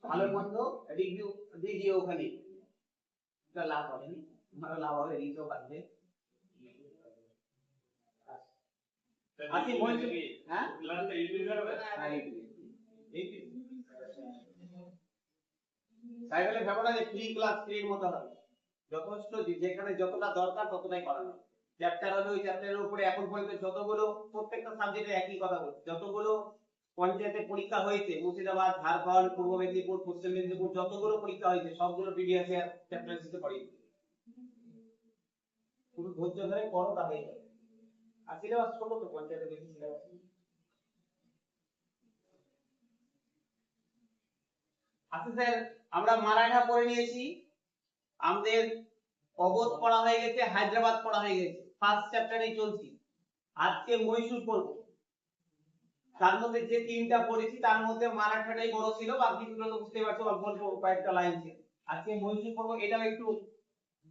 ভালো মন্দ রিভিউ দিয়ে দিও ওখানে, এটা লাভ হবে, তোমার লাভ হবে, রিভিউ পাবে। আচ্ছা বলছি, হ্যাঁ ক্লাসটা ইউটিউবে হবে, হ্যাঁ ইউটিউবে সাইকেলের ব্যাপারটা যে ফ্রি ক্লাস ফ্রির মতো হবে, যথেষ্ট যেখানে যতটা দরকার ততটাই করানো। চ্যাপ্টার হলে ওই চ্যাপ্টারের উপরে এখন পর্যন্ত যতগুলো প্রত্যেকটা সাবজেক্টে একই কথা বলছে, যতগুলো পঞ্চায়েতে পরীক্ষা হয়েছে মুর্শিদাবাদ, ঝাড়খণ্ড, পূর্ব মেদিনীপুর, পশ্চিম মেদিনীপুর, যতগুলো পরীক্ষা হয়েছে সবগুলো পিডিএফ এর চ্যাপ্টার হিসেবে পড়িয়ে শুধু ধৈর্য ধরে পড়ো তাহলেই হবে। আর সিলেবাস ছোট তো, পঞ্চায়েতে বেশি সিলেবাস। আচ্ছা স্যার, আমরা মারাঠা পড়ে নিয়েছি, আমাদের অবধ পড়া হয়ে গেছে, হায়দ্রাবাদ পড়া হয়ে গেছে, ফার্স্ট চ্যাপ্টারেই চলছি। আজকে মহীশূর পড়বো। তার মধ্যে যে তিনটা পড়েছি তার মধ্যে মারাঠাটাই বড় ছিল, বাকিগুলো তো বুঝতে পারছো অল্প অল্প কয়েকটা লাইন ছিল। আজকে মহীশূর পড়বো, এটাও একটু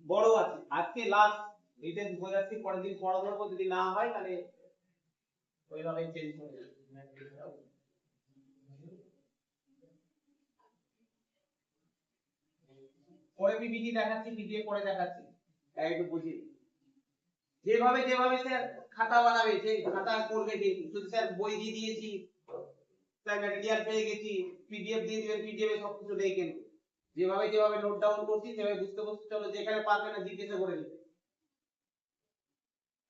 বড় আছে। আজকে লাস্ট রিটেন বোঝাচ্ছি, পরের দিন পড়া ধরবো, যদি না হয় তাহলে ওইভাবে চেঞ্জ হয়ে যাবে। পরে পিপিটি দেখাচ্ছি, পিপিটি পরে দেখাচ্ছি, একটু বুঝি যেভাবে যেভাবে স্যার খাতা বানাবে, যে খাতা করবে, যে শুধু স্যার বই দিয়ে দিয়েছি, স্যার ম্যাটেরিয়াল পেয়ে গেছি, পিডিএফ দিয়ে দিবেন, পিডিএফ এ সবকিছু নেই, কিন্তু যেভাবে যেভাবে নোট ডাউন করছি সেভাবে বুঝতে বুঝতে চলো, যেখানে পারবে না জিজ্ঞাসা করে নিবে।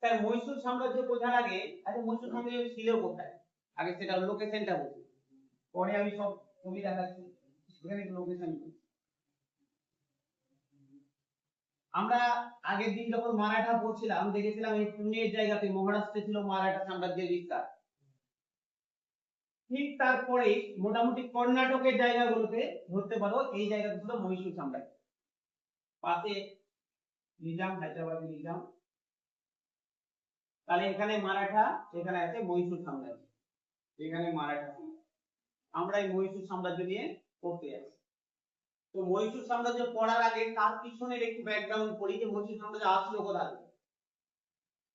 স্যার মহীশূর সাম্রাজ্য বোঝার আগে, আচ্ছা মহীশূর সাম্রাজ্য ছিল কোথায় আগে সেটা লোকেশনটা বলছি, পরে আমি সব ছবি দেখাচ্ছি, এখানে লোকেশন। আমরা আগের দিন যখন মারাঠা পড়ছিলাম দেখেছিলাম এই পুনের জায়গাতে মহারাষ্ট্রে ছিল মারাঠা সাম্রাজ্যের বিস্তার। ঠিক তারপরে মোটামুটি কর্ণাটকের জায়গাগুলোতে ধরতে পারো এই জায়গাটা ছিল মহীশূর সাম্রাজ্য। পাশে নিজাম, হায়দ্রাবাদ নিজাম, তাহলে এখানে মারাঠা, এখানে আছে মহীশূর সাম্রাজ্য, এখানে মারাঠা। আমরা এই মহীশূর সাম্রাজ্য নিয়ে পড়তে যাচ্ছি। তো মহীশূর সাম্রাজ্য পড়ার আগে তার পিছনের একটু ব্যাকগ্রাউন্ড পড়ি, যে মহীশূর সাম্রাজ্য আসলো কোথা থেকে।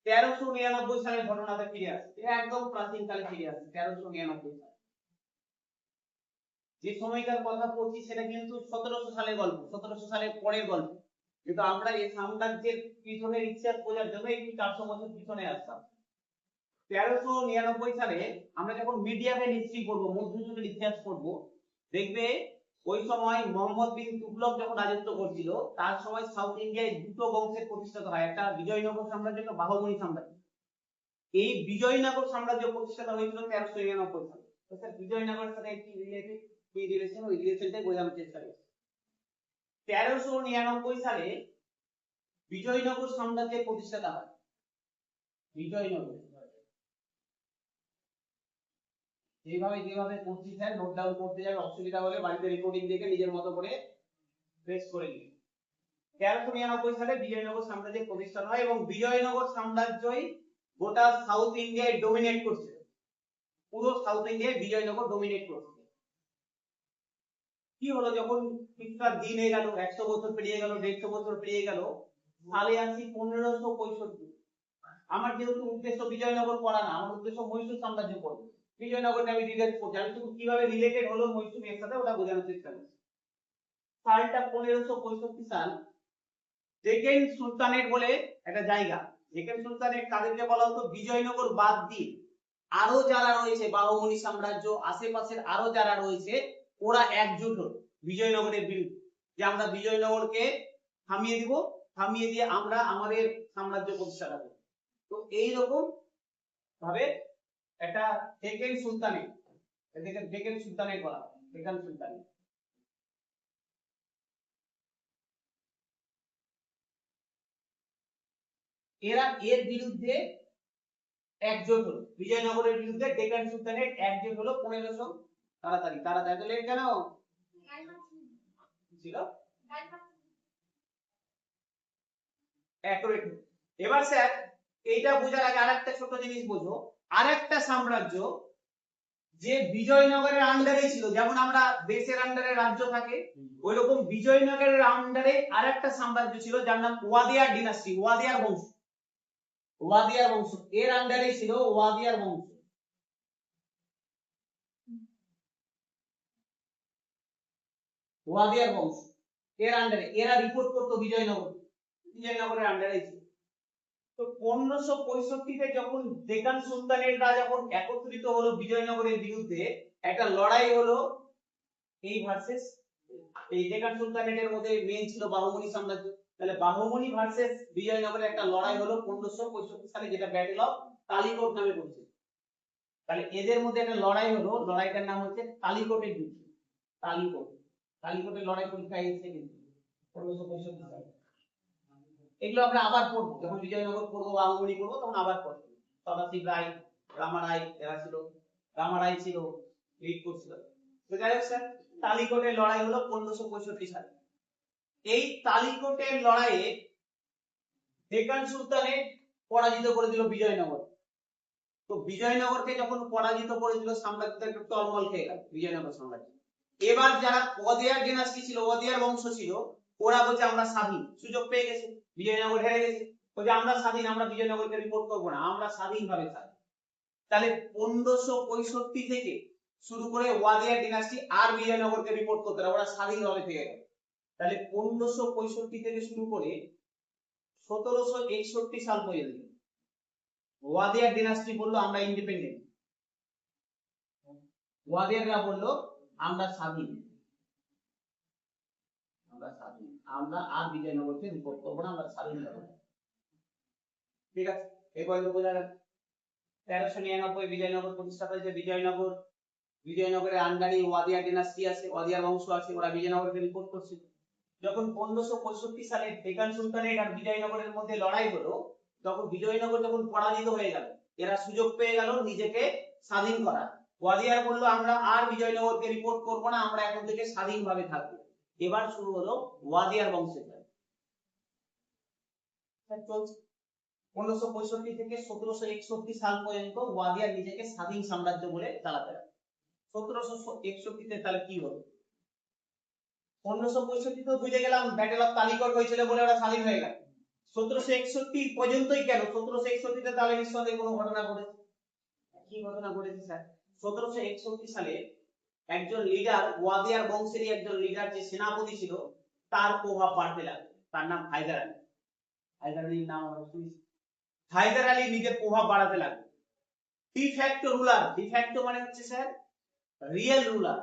1399 সালের ঘটনাতে ফিরে আসে, একদম প্রাচীন কালে ফিরে আসে 1399 সাল। যে সময়কার কথা বলছি সেটা কিন্তু 1700 সালের গল্প, 1700 সালের পরের গল্প, কিন্তু আমরা এই সাম্রাজ্যের পিছনের ইতিহাস বোঝার জন্য একটু 400 বছর পিছনে আসতাম। 1399 সালে আমরা যখন মিডিয়ামের হিস্ট্রি পড়বো, মধ্যযুগের ইতিহাস পড়বো, দেখবে ওই সময় মোহাম্মদ বিন তুগলক যখন রাজত্ব করছিল তার সময় সাউথ ইন্ডিয়ায় দুটো বংশের প্রতিষ্ঠা হয়, একটা বিজয়নগর সাম্রাজ্য, একটা বাহমনি সাম্রাজ্য। এই বিজয়নগর সাম্রাজ্য প্রতিষ্ঠা হয়েছিল 1399 সালে। তো স্যার বিজয়নগরের সাথে কি রিলেটেড, কি রিলেশন, ওই রিলেশনটাই বোঝানোর চেষ্টা করছি। 1399 সালে বিজয়নগর সাম্রাজ্যের প্রতিষ্ঠাতা হয়। বিজয়নগর যেভাবে যেভাবে করছি স্যার নোট ডাউন করতে যাবে, অসুবিধা হলে বাড়িতে রেকর্ডিং দেখে নিজের মতো করে প্রেস করে নিন। 1399 সালে বিজয়নগর সাম্রাজ্যের প্রতিষ্ঠা হয় এবং বিজয়নগর সাম্রাজ্যই গোটা সাউথ ইন্ডিয়ায় ডমিনেট করছে, পুরো সাউথ ইন্ডিয়ায় বিজয়নগর ডমিনেট করছে। কি হলো, যখন কিছুটা দিন হয়ে গেল, 100 বছর পেরিয়ে গেল, 150 বছর পেরিয়ে গেল, সালে আসি 1565। আমার যেহেতু উদ্দেশ্য বিজয়নগর পড়া না, আমার উদ্দেশ্য মহীশূর সাম্রাজ্য পড়বো, বিজয়নগরকে আমি ডিটেইলস পড়ছি, আমি শুধু কিভাবে রিলেটেড হলো মহীশূরের সাথে ওটা বোঝানোর চেষ্টা করছি। সালটা 1565 সাল। ডেকেন সুলতানেট বলে একটা জায়গা, ডেকেন সুলতানেট তাদেরকে বলা হতো বিজয়নগর বাদ দিয়ে আরো যারা রয়েছে বাহমনি সাম্রাজ্য, আশেপাশের আরো যারা রয়েছে, ওরা একজোট হলো বিজয়নগরের বিরুদ্ধে, যে আমরা বিজয়নগরকে থামিয়ে দিব, থামিয়ে দিয়ে আমরা আমাদের সাম্রাজ্য প্রতিষ্ঠা করব। তো এইরকম ভাবে একটা ডেকেন সুলতানেট, এটাকে ডেকেন সুলতানেট বলা হয়, ডেকান সুলতানেট। এরা এর বিরুদ্ধে একজোট হলো, বিজয়নগরের বিরুদ্ধে ডেকান সুলতানেট একজোট হলো 1500। তাড়াতাড়ি তাড়াতাড়ি লেট কেন ছিল অ্যাকুরেট। এবার স্যার এইটা বোঝার আগে আরেকটা ছোট জিনিস বোঝো, আরেকটা সাম্রাজ্য যে বিজয়নগরের আন্ডারে ছিল, যেমন আমরা দেশের আন্ডারে রাজ্য থাকে ওইরকম বিজয়নগরের আন্ডারে আরেকটা সাম্রাজ্য ছিল যার নাম ওয়াদিয়ার ডিনাস্টি, ওয়াদিয়ার বংশ, ওয়াদিয়ার বংশ এর আন্ডারে ছিল ওয়াদিয়ার বংশ। ওয়াদিয়ার বংশ এর আন্ডারে এরা রিপোর্ট করতো বিজয়নগরের আন্ডারে ছিল। তো 1565 যখন ডেকান সুলতানেররা যখন একত্রিত হলো বিজয়নগরের বিরুদ্ধে, একটা লড়াই হলো এই ভার্সেস এই ডেকান সুলতানেটের মধ্যে মেন ছিল বাহুমনি সাম্রাজ্য। তাহলে বাহুমনি ভার্সেস বিজয়নগরের একটা লড়াই হলো 1565 সালে, যেটা ব্যাটল অফ কালিকট নামে পরিচিত। তাহলে এদের মধ্যে একটা লড়াই হলো, লড়াইটার নাম হচ্ছে কালিকটের যুদ্ধ। কালিকটের লড়াই পরীক্ষায় এসেছে কিন্তু 1565 সালে। এগুলো আমরা আবার পড়বো, যখন বিজয়নগর পড়বো বাহুমনি পড়বো তখন আবার পড়বো। সদাশিব রায়, রামারায় এরা ছিল, রামারায় ছিল, লিড করছিল। তো যাই হোক স্যার, তালিকটের লড়াই হলো 1565 সালে। এই তালিকটের লড়াইয়ে ডেকান সুলতানের পরাজিত করে দিল বিজয়নগর। তো বিজয়নগরকে যখন পরাজিত করে দিল, সাম্রাজ্যটা একটু টলমল খেয়ে গেল বিজয়নগর সাম্রাজ্য। এবার যারা ওয়াদিয়ার ডিনাস্টি ছিল, ওয়াদিয়ার বংশ ছিল, ওরা বলছে আমরা স্বাধীন, সুযোগ পেয়ে গেছে, বিজয়নগর হেরে গেছে, বলছে আমরা স্বাধীন, আমরা বিজয়নগরকে রিপোর্ট করবো না, আমরা স্বাধীনভাবে থাকবো। তাহলে 1565 থেকে শুরু করে ওয়াদিয়ার ডিনাস্টি আর বিজয়নগরকে রিপোর্ট করতে না, ওরা স্বাধীনভাবে থেকে গেল। তাহলে 1565 থেকে শুরু করে 1761 সাল পর্যন্ত ওয়াদিয়ার ডিনাস্টি বললো আমরা ইন্ডিপেন্ডেন্ট, ওয়াদিয়াররা বললো আমরা স্বাধীন, আমরা আর বিজয়নগরকে রিপোর্ট করবো না, আমরা স্বাধীন হবো। ঠিক আছে, এই পর্যন্ত বোঝা গেল। 1399 বিজয়নগর প্রতিষ্ঠা হয়েছে। বিজয়নগরের আন্ডারে ওয়াদিয়ার ডিনাস্টি আছে, ওয়াদিয়ার বংশ আছে, ওরা বিজয়নগরকে রিপোর্ট করছে। যখন 1565 সালে ডেকান সুলতানেট আর বিজয়নগরের মধ্যে লড়াই হলো, তখন বিজয়নগর যখন পরাজিত হয়ে গেল, এরা সুযোগ পেয়ে গেল নিজেকে স্বাধীন করা। ওয়াদিয়ার বলল আমরা আর বিজয়নগরকে রিপোর্ট করব না, আমরা এখন থেকে স্বাধীনভাবে থাকবো। এবার শুরু হলো ওয়াদিয়ার বংশের লড়াই। 1565 থেকে 1761 সাল পর্যন্ত ওয়াদিয়ার নিজেকে স্বাধীন সাম্রাজ্য বলে চালাতে লাগে। 1761 তে তাহলে কি হলো? 1565 তো বুঝে গেলাম ব্যাটল অফ কালিকট হয়েছিল বলে ওরা স্বাধীন হয়ে গেল। 1761 পর্যন্তই কেন? 1761 তে তাহলে নিঃসন্দেহে কোনো ঘটনা ঘটেছে। কি ঘটনা ঘটেছে স্যার? 1761 সালে একজন লিডার, ওয়াদিয়ার বংশেরই একজন লিডার, যে সেনাপতি ছিল, তার প্রভাব বাড়তে লাগলো। তার নাম হায়দার আলী। হায়দার আলীর নাম আমরা শুনেছি। হায়দার আলী নিজের প্রভাব বাড়াতে লাগলো। ডিফ্যাক্টো রুলার, ডিফ্যাক্টো মানে হচ্ছে স্যার রিয়েল রুলার,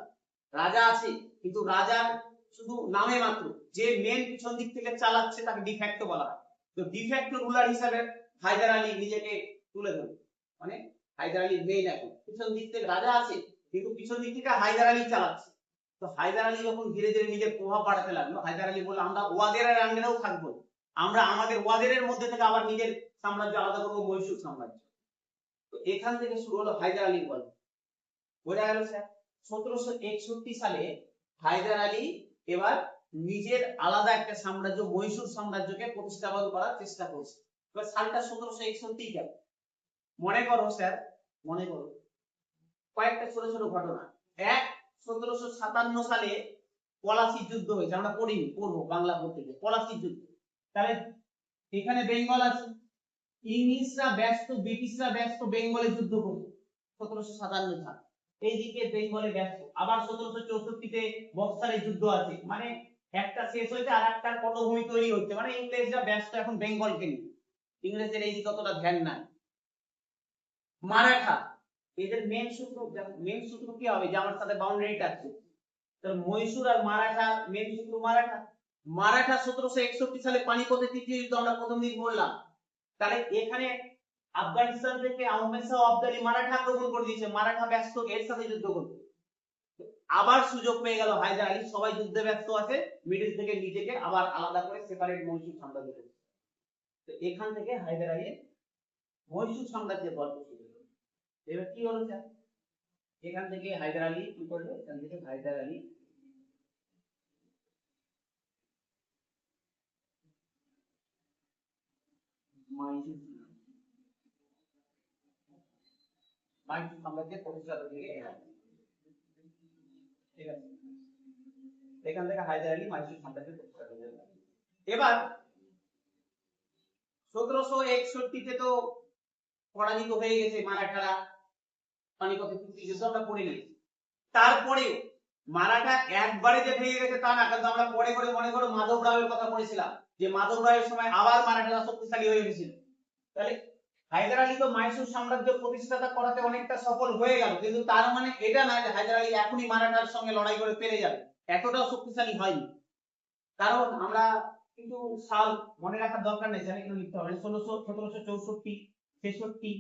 রাজা আছে কিন্তু রাজার শুধু নামে মাত্র, যে মেন পিছন দিক থেকে চালাচ্ছে তাকে ডিফ্যাক্টো বলা হয়। তো ডিফ্যাক্টো রুলার হিসাবে হায়দার আলী নিজেকে তুলে ধরে, মানে হায়দার আলী মেইন, এখন পিছন দিক থেকে রাজা আছে কিন্তু পিছন দিক থেকে হায়দার আলী চালাচ্ছে। তো হায়দার আলী যখন ধীরে ধীরে নিজের প্রভাব বাড়াতে লাগলো, হায়দার আলী বলল আমরা ওয়াদেরের আন্ডারেও থাকবো, আমরা আমাদের ওয়াদেরের মধ্যে থেকে আবার নিজের সাম্রাজ্য আলাদা করবো, মহীশূর সাম্রাজ্য। তো এখান থেকে শুরু হলো হায়দার আলীর গল্প। বোঝা গেল স্যার? 1761 সালে হায়দার আলী এবার নিজের আলাদা একটা সাম্রাজ্য, মহীশূর সাম্রাজ্যকে প্রতিষ্ঠাপন করার চেষ্টা করছে। এবার সালটা 1761 কেন মনে করো স্যার, মনে করো কয়েকটা ছোট ছোট ঘটনা। এক, 1757 সালে পলাশির যুদ্ধ হয়েছে, আমরা পড়িনি, পড়বো বাংলা পড়তে গিয়ে পলাশির যুদ্ধ। তাহলে এখানে বেঙ্গল আছে, ইংলিশরা ব্যস্ত, ব্রিটিশরা ব্যস্ত বেঙ্গলে যুদ্ধ করবে 1757 সাল, এইদিকে বেঙ্গলে ব্যস্ত। আবার 1764 তে বক্সারের যুদ্ধ আছে, মানে একটা শেষ হয়েছে আর একটার পটভূমি তৈরি হচ্ছে, মানে ইংরেজরা ব্যস্ত এখন বেঙ্গলকে নিয়ে, ইংরেজের এইদিকে অতটা ধ্যান নাই। মারাঠা, এদের মেন সূত্র কি হবে যে আমার সাথে বাউন্ডারিটা আছে, তাহলে মহীশূর আর মারাঠা মেন সূত্র মারাঠা। মারাঠা 1761 সালে পানিপথের তৃতীয় যুদ্ধ আমরা প্রথম দিন বললাম। তাহলে এখানে আফগানিস্তান থেকে আহমেদ শাহ আবদালি মারাঠা আক্রমণ করে দিয়েছে, মারাঠা ব্যস্ত এর সাথে যুদ্ধ করতে। আবার সুযোগ পেয়ে গেল হায়দার আলী, সবাই যুদ্ধে ব্যস্ত আছে, মিডল থেকে নিজেকে আবার আলাদা করে সেপারেট মহীশূর সাম্রাজ্য করছে। তো এখান থেকে হায়দার আলী মহীশূর সাম্রাজ্যের গল্প শুরু হলো। এবার কি হলো স্যার? এখান থেকে হায়দার আলী কি করলো? এখান থেকে হায়দার আলী মহীশূর সাম্রাজ্যের প্রতিষ্ঠাতা থেকে ঠিক আছে, এখান থেকে হায়দার আলী মহীশূর সাম্রাজ্যের প্রতিষ্ঠাতা হলেন। এবার 1761 তে তো পরাজিত হয়ে গেছে মারাঠারা, পানিপথের চুক্তি যুদ্ধ আমরা পড়ে নিয়েছি। তারপরেও মারাঠা একবারে যে ভেঙে গেছে তা না, কিন্তু আমরা পরে করে মনে করো মাধব রাওয়ের কথা পড়েছিলাম, যে মাধব রাওয়ের সময় আবার মারাঠারা শক্তিশালী হয়ে গেছিল। তাহলে হায়দার আলী তো মাইসুর সাম্রাজ্য প্রতিষ্ঠাতা করাতে অনেকটা সফল হয়ে গেল, কিন্তু তার মানে এটা না যে হায়দার আলী এখনই মারাঠার সঙ্গে লড়াই করে পেরে যাবে, এতটাও শক্তিশালী হয়নি। কারণ আমরা কিন্তু সাল মনে রাখার দরকার নেই, জানি কিন্তু লিখতে হবে 1764, 63,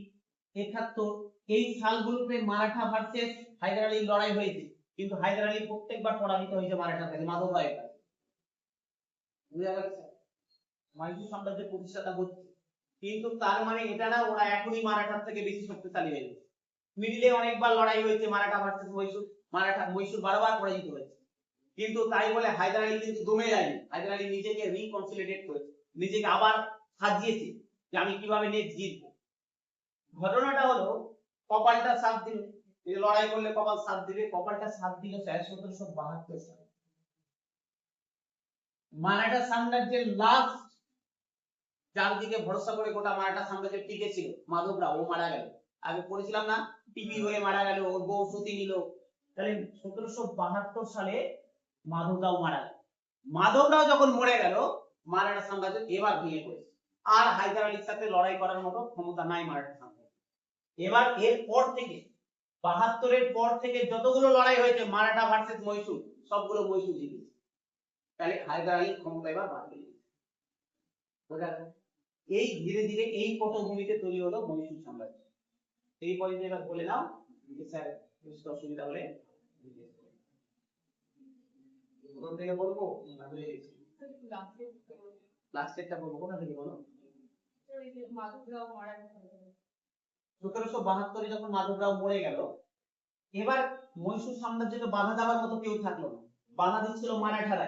71 এই সালগুলোতে মারাঠা ভার্সেস হায়দার আলীর লড়াই হয়েছে, কিন্তু হায়দার আলী প্রত্যেকবার পরাজিত হয়েছে মারাঠা থেকে, মাধব রায়ের কাছে। বুঝা গেছে? মাইসুর সাম্রাজ্য প্রতিষ্ঠাতা হচ্ছে, কিন্তু তার মানে এটা না ওরা এখনই মারাঠার থেকে বেশি শক্তিশালী হয়ে গেছে। মিডিলে অনেকবার লড়াই হয়েছে মারাঠা ভার্সেস মহীশূর, মহীশূর বারবার পরাজিত হয়েছে, কিন্তু তাই বলে হায়দার আলী কিন্তু দমে যায়নি। হায়দার আলী নিজেকে রিকনসিলিডেট করেছে, নিজেকে আবার সাজিয়েছে যে আমি কিভাবে নেক্সট জিতবো। ঘটনাটা হলো কপালটা সাথ দিল, এই লড়াই করলে কপাল সাথ দিবে, কপালটা সাথ দিল 1772 সালে। মারাঠা সাম্রাজ্যের লাস্ট যার দিকে ভরসা করে গোটা মারাঠা সাম্রাজ্য টিকে ছিল মাধব রাও, ও মারা গেল। আগে পড়েছিলাম না, টিবি হয়ে মারা গেল, ওর বউ সতী নিল। তাহলে 1772 সালে মাধব রাও মারা গেল। মাধব রাও যখন মরে গেল, মারাঠা সাম্রাজ্য এবার ভেঙে পড়েছে, আর হায়দার আলীর সাথে লড়াই করার মতো ক্ষমতা নাই মারাঠা সাম্রাজ্য। এবার এর পর থেকে 72-এর পর থেকে যতগুলো লড়াই হয়েছে মারাঠা ভার্সেস মহীশূর, সবগুলো মহীশূর জিতেছে। তাহলে হায়দার আলীর ক্ষমতা এবার বাড়বে। এই ধীরে ধীরে এই পটভূমিতে তৈরি হলো মহীশূর সাম্রাজ্য। এই পয়েন্টে এবার বলে নাও যে স্যার বুঝতে অসুবিধা হলে কোথা থেকে বলবো, না বলে লাস্টেরটা বলবো, কোথা থেকে বলো? 1772 যখন মাধব রাও মরে গেল, এবার মহীশূর সাম্রাজ্যকে বাধা দেওয়ার মতো কেউ থাকলো না, বাধা দিচ্ছিল মারাঠারা।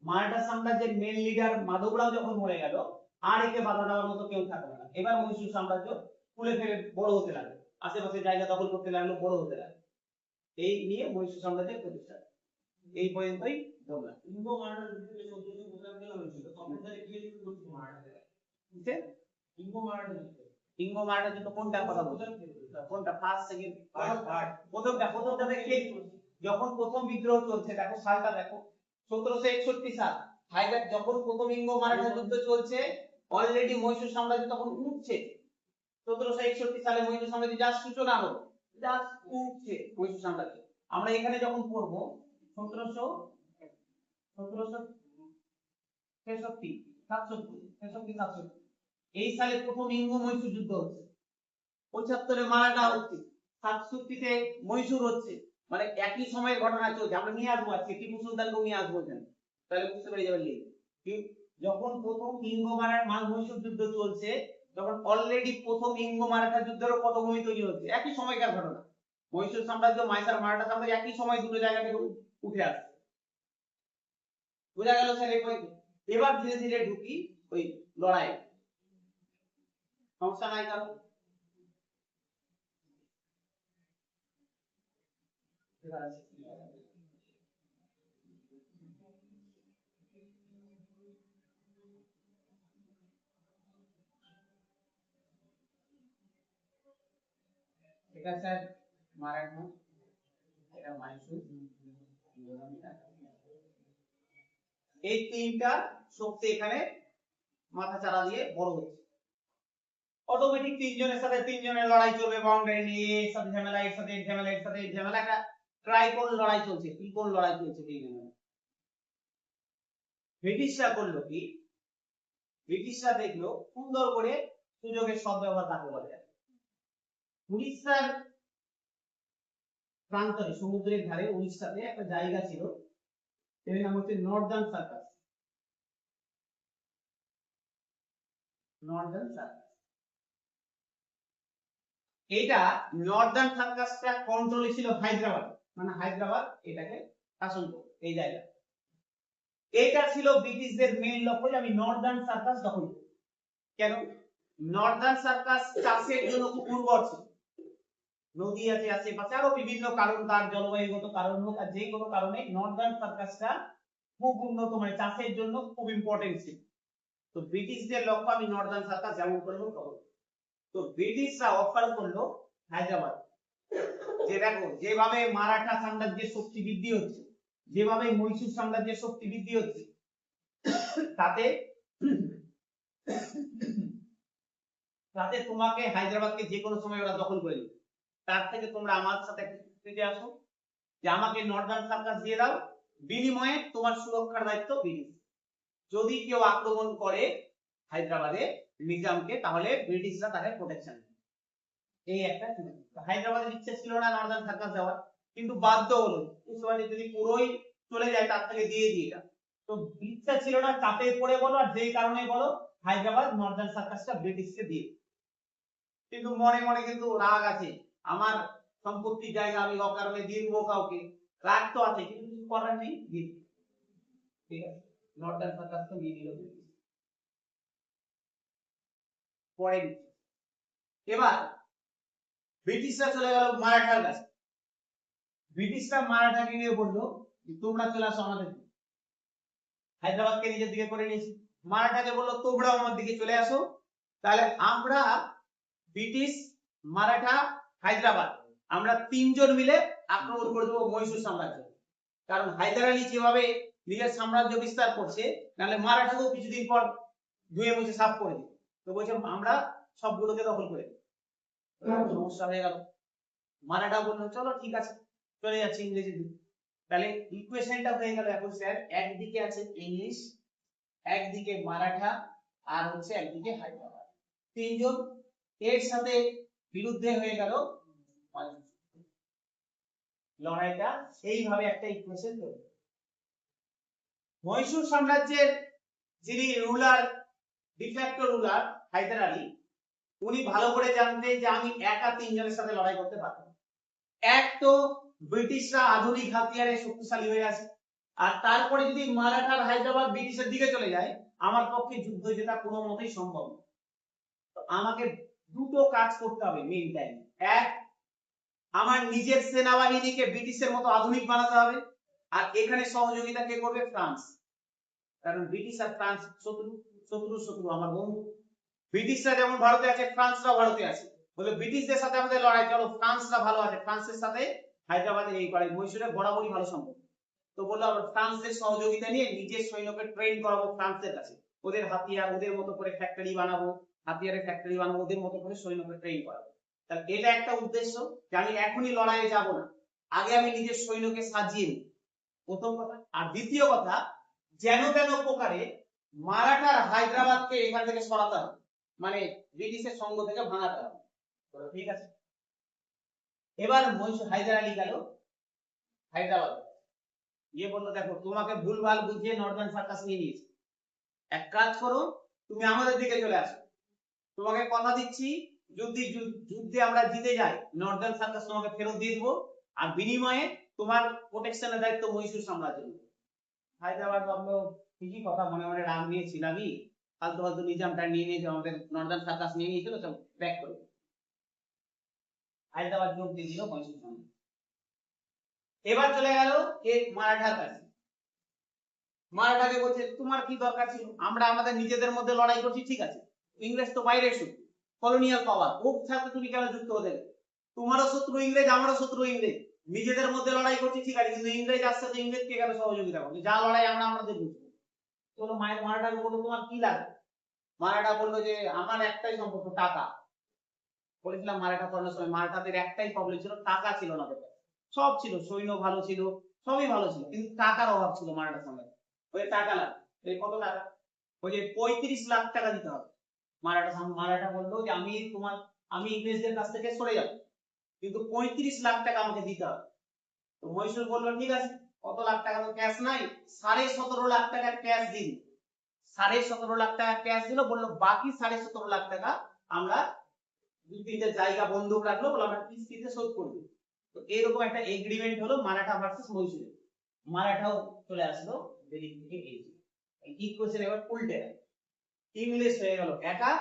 মারাঠা সাম্রাজ্যের মেন লিডার মাধব রাও যখন মরে গেল, আর একে বাধা দেওয়ার মতো কেউ থাকলো না। এবার মহীশূর সাম্রাজ্য ফুলে ফেলে বড় হতে লাগলো, আশেপাশে জায়গা দখল করতে লাগলো, বড় হতে লাগলো। এই নিয়ে মহীশূর সাম্রাজ্যের প্রতিষ্ঠা। এই পর্যন্তই বললাম। ইঙ্গো মারাঠা যুদ্ধে 1495 হয়েছিল, তখন তাহলে কি হয়েছিল মারাঠা? ইঙ্গো মারাঠা যুদ্ধ, ইঙ্গো মারাঠা যুদ্ধ কোনটা কথা বলছেন? কোনটা? First, second, part? প্রথমটা দেখে যখন প্রথম বিদ্রোহ চলছে, দেখো সালটা দেখো 1761 সাল। হায়দার যখন প্রথম ইঙ্গো মারাঠা যুদ্ধ চলছে, অলরেডি মহীশূর সাম্রাজ্য তখন উঠছে। 1761 সালে মহীশূর সাম্রাজ্য যার সূচনা হলো, জাস্ট উঠছে মহীশূর সাম্রাজ্য। আমরা এখানে যখন পড়ব 1763 এই সালে প্রথম ইঙ্গো মহীশূর যুদ্ধ হচ্ছে, 75-এ মারাঠা হচ্ছে, 67-তে মহীশূর হচ্ছে, মানে একই সময়ের ঘটনা চলছে। আমরা নিয়ে আসবো আজকে টিপু সুলতানকে নিয়ে আসবো এখানে, তাহলে বুঝতে পেরে যাবেন। যখন প্রথম ইঙ্গো মারাঠা মহীশূর যুদ্ধ চলছে, তখন অলরেডি প্রথম ইঙ্গো মারাঠা যুদ্ধের পটভূমি তৈরি হচ্ছে, একই সময়কার ঘটনা। মহীশূর সাম্রাজ্য, মাইসার মারাঠা সাম্রাজ্য একই সময় দুটো জায়গা থেকে উঠে আসছে। বোঝা গেল স্যার? এবার ধীরে ধীরে ঢুকি ওই লড়াই, সমস্যা নাই কারণ? এটা স্যার মারাঠা, এটা মহীশূর, এই তিনটা শক্তি এখানে মাথা চারা দিয়ে বড় হচ্ছে। অটোমেটিক তিনজনের সাথে তিনজনের লড়াই চলবে, বাউন্ডারি নিয়ে এর সাথে ঝামেলা, এর সাথে ঝামেলা, এর সাথে ঝামেলা, একটা ট্রাইপল লড়াই চলছে, ত্রিপল লড়াই চলছে তিনজনের। ব্রিটিশরা করলো কি, ব্রিটিশরা দেখলো সুন্দর করে সুযোগের সদ্ব্যবহার কাকে বলে। উড়িষ্যার প্রান্তরে, সমুদ্রের ধারে উড়িষ্যাতে একটা জায়গা ছিল, এর নাম হচ্ছে নর্দার্ন সার্কাস। নর্দার্ন সার্কাস, এটা নর্দার্ন সার্কাসটা কন্ট্রোলে ছিল হায়দ্রাবাদ, মানে হায়দ্রাবাদ এটাকে শাসন করত এই জায়গা। এটা ছিল ব্রিটিশদের মেইন লক্ষ্য, যে আমি নর্দার্ন সার্কাস দখল করব। কেন? নর্দার্ন সার্কাস চাষের জন্য খুব উর্বর ছিল, নদী আছে আশেপাশে, আরো বিভিন্ন কারণ, তার জলবায়ুগত কারণ হোক আর যে কোনো কারণে নর্দার্ন সার্কাসটা খুব উন্নত, মানে চাষের জন্য খুব ইম্পর্টেন্ট ছিল। তো ব্রিটিশদের লক্ষ্য আমি নর্দার্ন সার্কাস যেমন করবো তখন। তো ব্রিটিশরা অফার করলো হায়দ্রাবাদ, যে দেখো যেভাবে মারাঠা সাম্রাজ্যের শক্তি বৃদ্ধি হচ্ছে, যেভাবে মহীশূর সাম্রাজ্যের শক্তি বৃদ্ধি হচ্ছে, তাতে তাতে তোমাকে হায়দ্রাবাদকে যে কোনো সময় ওরা দখল করে নেবে। তার থেকে তোমরা আমার সাথে থেকে আসো, যে আমাকে নর্দার্ন সার্কাস দিয়ে দাও, বিনিময়ে তোমার সুরক্ষার দায়িত্ব ব্রিটিশ। যদি কেউ আক্রমণ করে হায়দ্রাবাদে নিজামকে, তাহলে ব্রিটিশরা তাকে প্রোটেকশন দেবে। এই একটা হায়দ্রাবাদের ইচ্ছে ছিল না নর্দার্ন সার্কাস দেওয়ার, কিন্তু বাধ্য হলো। যদি পুরোই চলে যায় তার থেকে দিয়ে এটা, তো ইচ্ছা ছিল না, চাপে পড়ে বলো আর যেই কারণে বলো হায়দ্রাবাদ নর্দার্ন সার্কাসটা ব্রিটিশকে দিয়ে। কিন্তু মনে মনে কিন্তু রাগ আছে, আমার সম্পত্তির জায়গা আমি অকারণে দিয়ে দেবো কাউকে, রাগ তো আছে, কিন্তু কিছু করার নেই, দিয়ে ঠিক আছে। নর্দার্ন সার্কাস তো দিয়ে দিল। পরে এবার ব্রিটিশরা চলে গেল মারাঠার কাছে। ব্রিটিশরা মারাঠাকে নিয়ে বললো তোমরা চলে আসো আমাদের, হায়দ্রাবাদকে নিজের দিকে করে নিয়েছি। মারাঠাকে বললো তোমরা আমার দিকে চলে আসো, তাহলে আমরা ব্রিটিশ, মারাঠা, হায়দ্রাবাদ, আমরা তিনজন মিলে আক্রমণ করে দেবো মহীশূর সাম্রাজ্য। কারণ হায়দার আলী যেভাবে নিজের সাম্রাজ্য বিস্তার করছে, নাহলে মারাঠাকেও কিছুদিন পর ধুয়ে মুছে সাফ করে দিবে। তো বলছে আমরা সবগুলোকে দখল করে দেব। সমস্যা হয়ে গেল। মারাঠা বললো চলো ঠিক আছে, চলে যাচ্ছে ইংরেজি দিকে। তাহলে ইকুয়েশনটা হয়ে গেল এখন স্যার, একদিকে আছে ইংলিশ, একদিকে মারাঠা, আর হচ্ছে একদিকে হায়দ্রাবাদ, তিনজন এর সাথে বিরুদ্ধে হয়ে গেল লড়াইটা। এইভাবে একটা ইকুয়েশন তৈরি। মহীশূর সাম্রাজ্যের যিনি ruler, de facto ruler Hyder Ali, উনি ভালো করে জানতেন যে আমি একা তিনজনের সাথে লড়াই করতে পারবো। এক তো ব্রিটিশরা আধুনিক হাতিয়ারে শক্তিশালী হয়ে আছে, আর তারপরে যদি মারাঠার হায়দ্রাবাদ ব্রিটিশের দিকে চলে যায়, আমার পক্ষে যুদ্ধ জেতা কোনো মতেই সম্ভব না। তো আমাকে দুটো কাজ করতে হবে মেইন টাইম। এক, আমার নিজের সেনাবাহিনীকে ব্রিটিশের মতো আধুনিক বানাতে হবে, আর এখানে সহযোগিতা কে করবে? ফ্রান্স। কারণ ব্রিটিশ আর ফ্রান্স শত্রু, শত্রু শত্রু আমার বন্ধু। ব্রিটিশরা যেমন ভারতে আছে, ফ্রান্সরাও ভারতে আছে, বলে ব্রিটিশদের সাথে আমাদের লড়াই, চলো ফ্রান্সরা ভালো আছে, ফ্রান্সের সাথে হায়দ্রাবাদের এই পারে মহীশূরে বরাবরই ভালো সম্পর্ক। তো বললো আমরা ফ্রান্সের সহযোগিতা নিয়ে নিজের সৈন্যকে ট্রেন করাবো ফ্রান্সের কাছে, ওদের হাতিয়ার ওদের মতো করে ফ্যাক্টরি বানাবো, হাতিয়ারের ফ্যাক্টরি বানাবো, ওদের মতো করে সৈন্যকে ট্রেন করাবো। তাহলে এটা একটা উদ্দেশ্য, যে আমি এখনই লড়াইয়ে যাব না, আগে আমি নিজের সৈন্যকে সাজিয়ে নিই, প্রথম কথা। আর দ্বিতীয় কথা, যেন তেন প্রকারে মারাঠার হায়দ্রাবাদকে এখান থেকে সরাতে হবে, মানে ব্রিটিশের সঙ্গ থেকে ভাঙাতে হবে। ঠিক আছে। এবার হায়দার আলী গেল হায়দ্রাবাদ, গিয়ে বললো দেখো তোমাকে ভুলভাল বুঝিয়ে নর্দার্ন সার্কাস নিয়ে নিয়েছে, এক কাজ করো তুমি আমাদের দিকে চলে আসো, তোমাকে কথা দিচ্ছি যুদ্ধে আমরা জিতে যাই, নর্দার্ন সার্কাস তোমাকে ফেরত দিয়ে দেবো, আর বিনিময়ে তোমার প্রোটেকশনের দায়িত্ব মহীশূর সাম্রাজ্য। হায়দ্রাবাদ ভাবলো ঠিকই কথা, মনে মনে রাগ নিয়েছিলামই, ফালতু ফালতু নিজামটা নিয়ে নিয়েছে, আমাদের নর্দার্ন সার্কাস নিয়ে নিয়েছিল, সব ব্যাক করে হায়দ্রাবাদ যোগ দিয়ে দিল মহীশূর সাম্রাজ্য। এবার চলে গেল এক মারাঠার কাছে। মারাঠাকে বলছে তোমার কি দরকার ছিল, আমরা আমাদের নিজেদের মধ্যে লড়াই করছি, ঠিক আছে, ইংরেজ তো বাইরের শত্রু, কলোনিয়াল পাওয়ার, ওর সাথে তুমি কেন যুক্ত হতে গেলে? তোমারও শত্রু ইংরেজ, আমারও শত্রু ইংরেজ, নিজেদের মধ্যে লড়াই করছি ঠিক আছে, কিন্তু ইংরেজ আসছে তো ইংরেজকে কেন সহযোগিতা করছে? যা লড়াই আমরা আমাদের বুঝবো। চলো মারাঠাকে বললো তোমার কি লাগবে? মারাঠা বললো যে আমার একটাই সম্পর্ক, টাকা। বলেছিলাম মারাঠা করার সময় মারাঠাদের একটাই প্রবলেম ছিল, টাকা ছিল না। সব ছিল, সৈন্য ভালো ছিল, সবই ভালো ছিল, কিন্তু টাকার অভাব ছিল মারাঠার সঙ্গে। ওই টাকা লাগবে, কত টাকা? ওই যে 35 লাখ টাকা দিতে হবে। মারাঠা বললো যে আমি ইংরেজদের কাছ থেকে সরে যাব, কিন্তু 35 লাখ টাকা আমাকে দিতে হবে। তো মহীশূর বললো ঠিক আছে, কত লাখ টাকা তো ক্যাশ নাই, 17.5 লাখ টাকা ক্যাশ দিন। 17.5 লাখ টাকা ক্যাশ দিল, বললো বাকি 17.5 লাখ টাকা আমরা দুই তিনটে জায়গা বন্ধক রাখলো, বলে আমরা কিস্তিতে শোধ করব। তো এরকম একটা এগ্রিমেন্ট হলো মারাঠা ভার্সেস মহীশূর। মারাঠাও চলে আসলো দিল্লি থেকে, এই ইকুয়েশন এবার উল্টে গেল, ইংলিশ হয়ে গেল একা,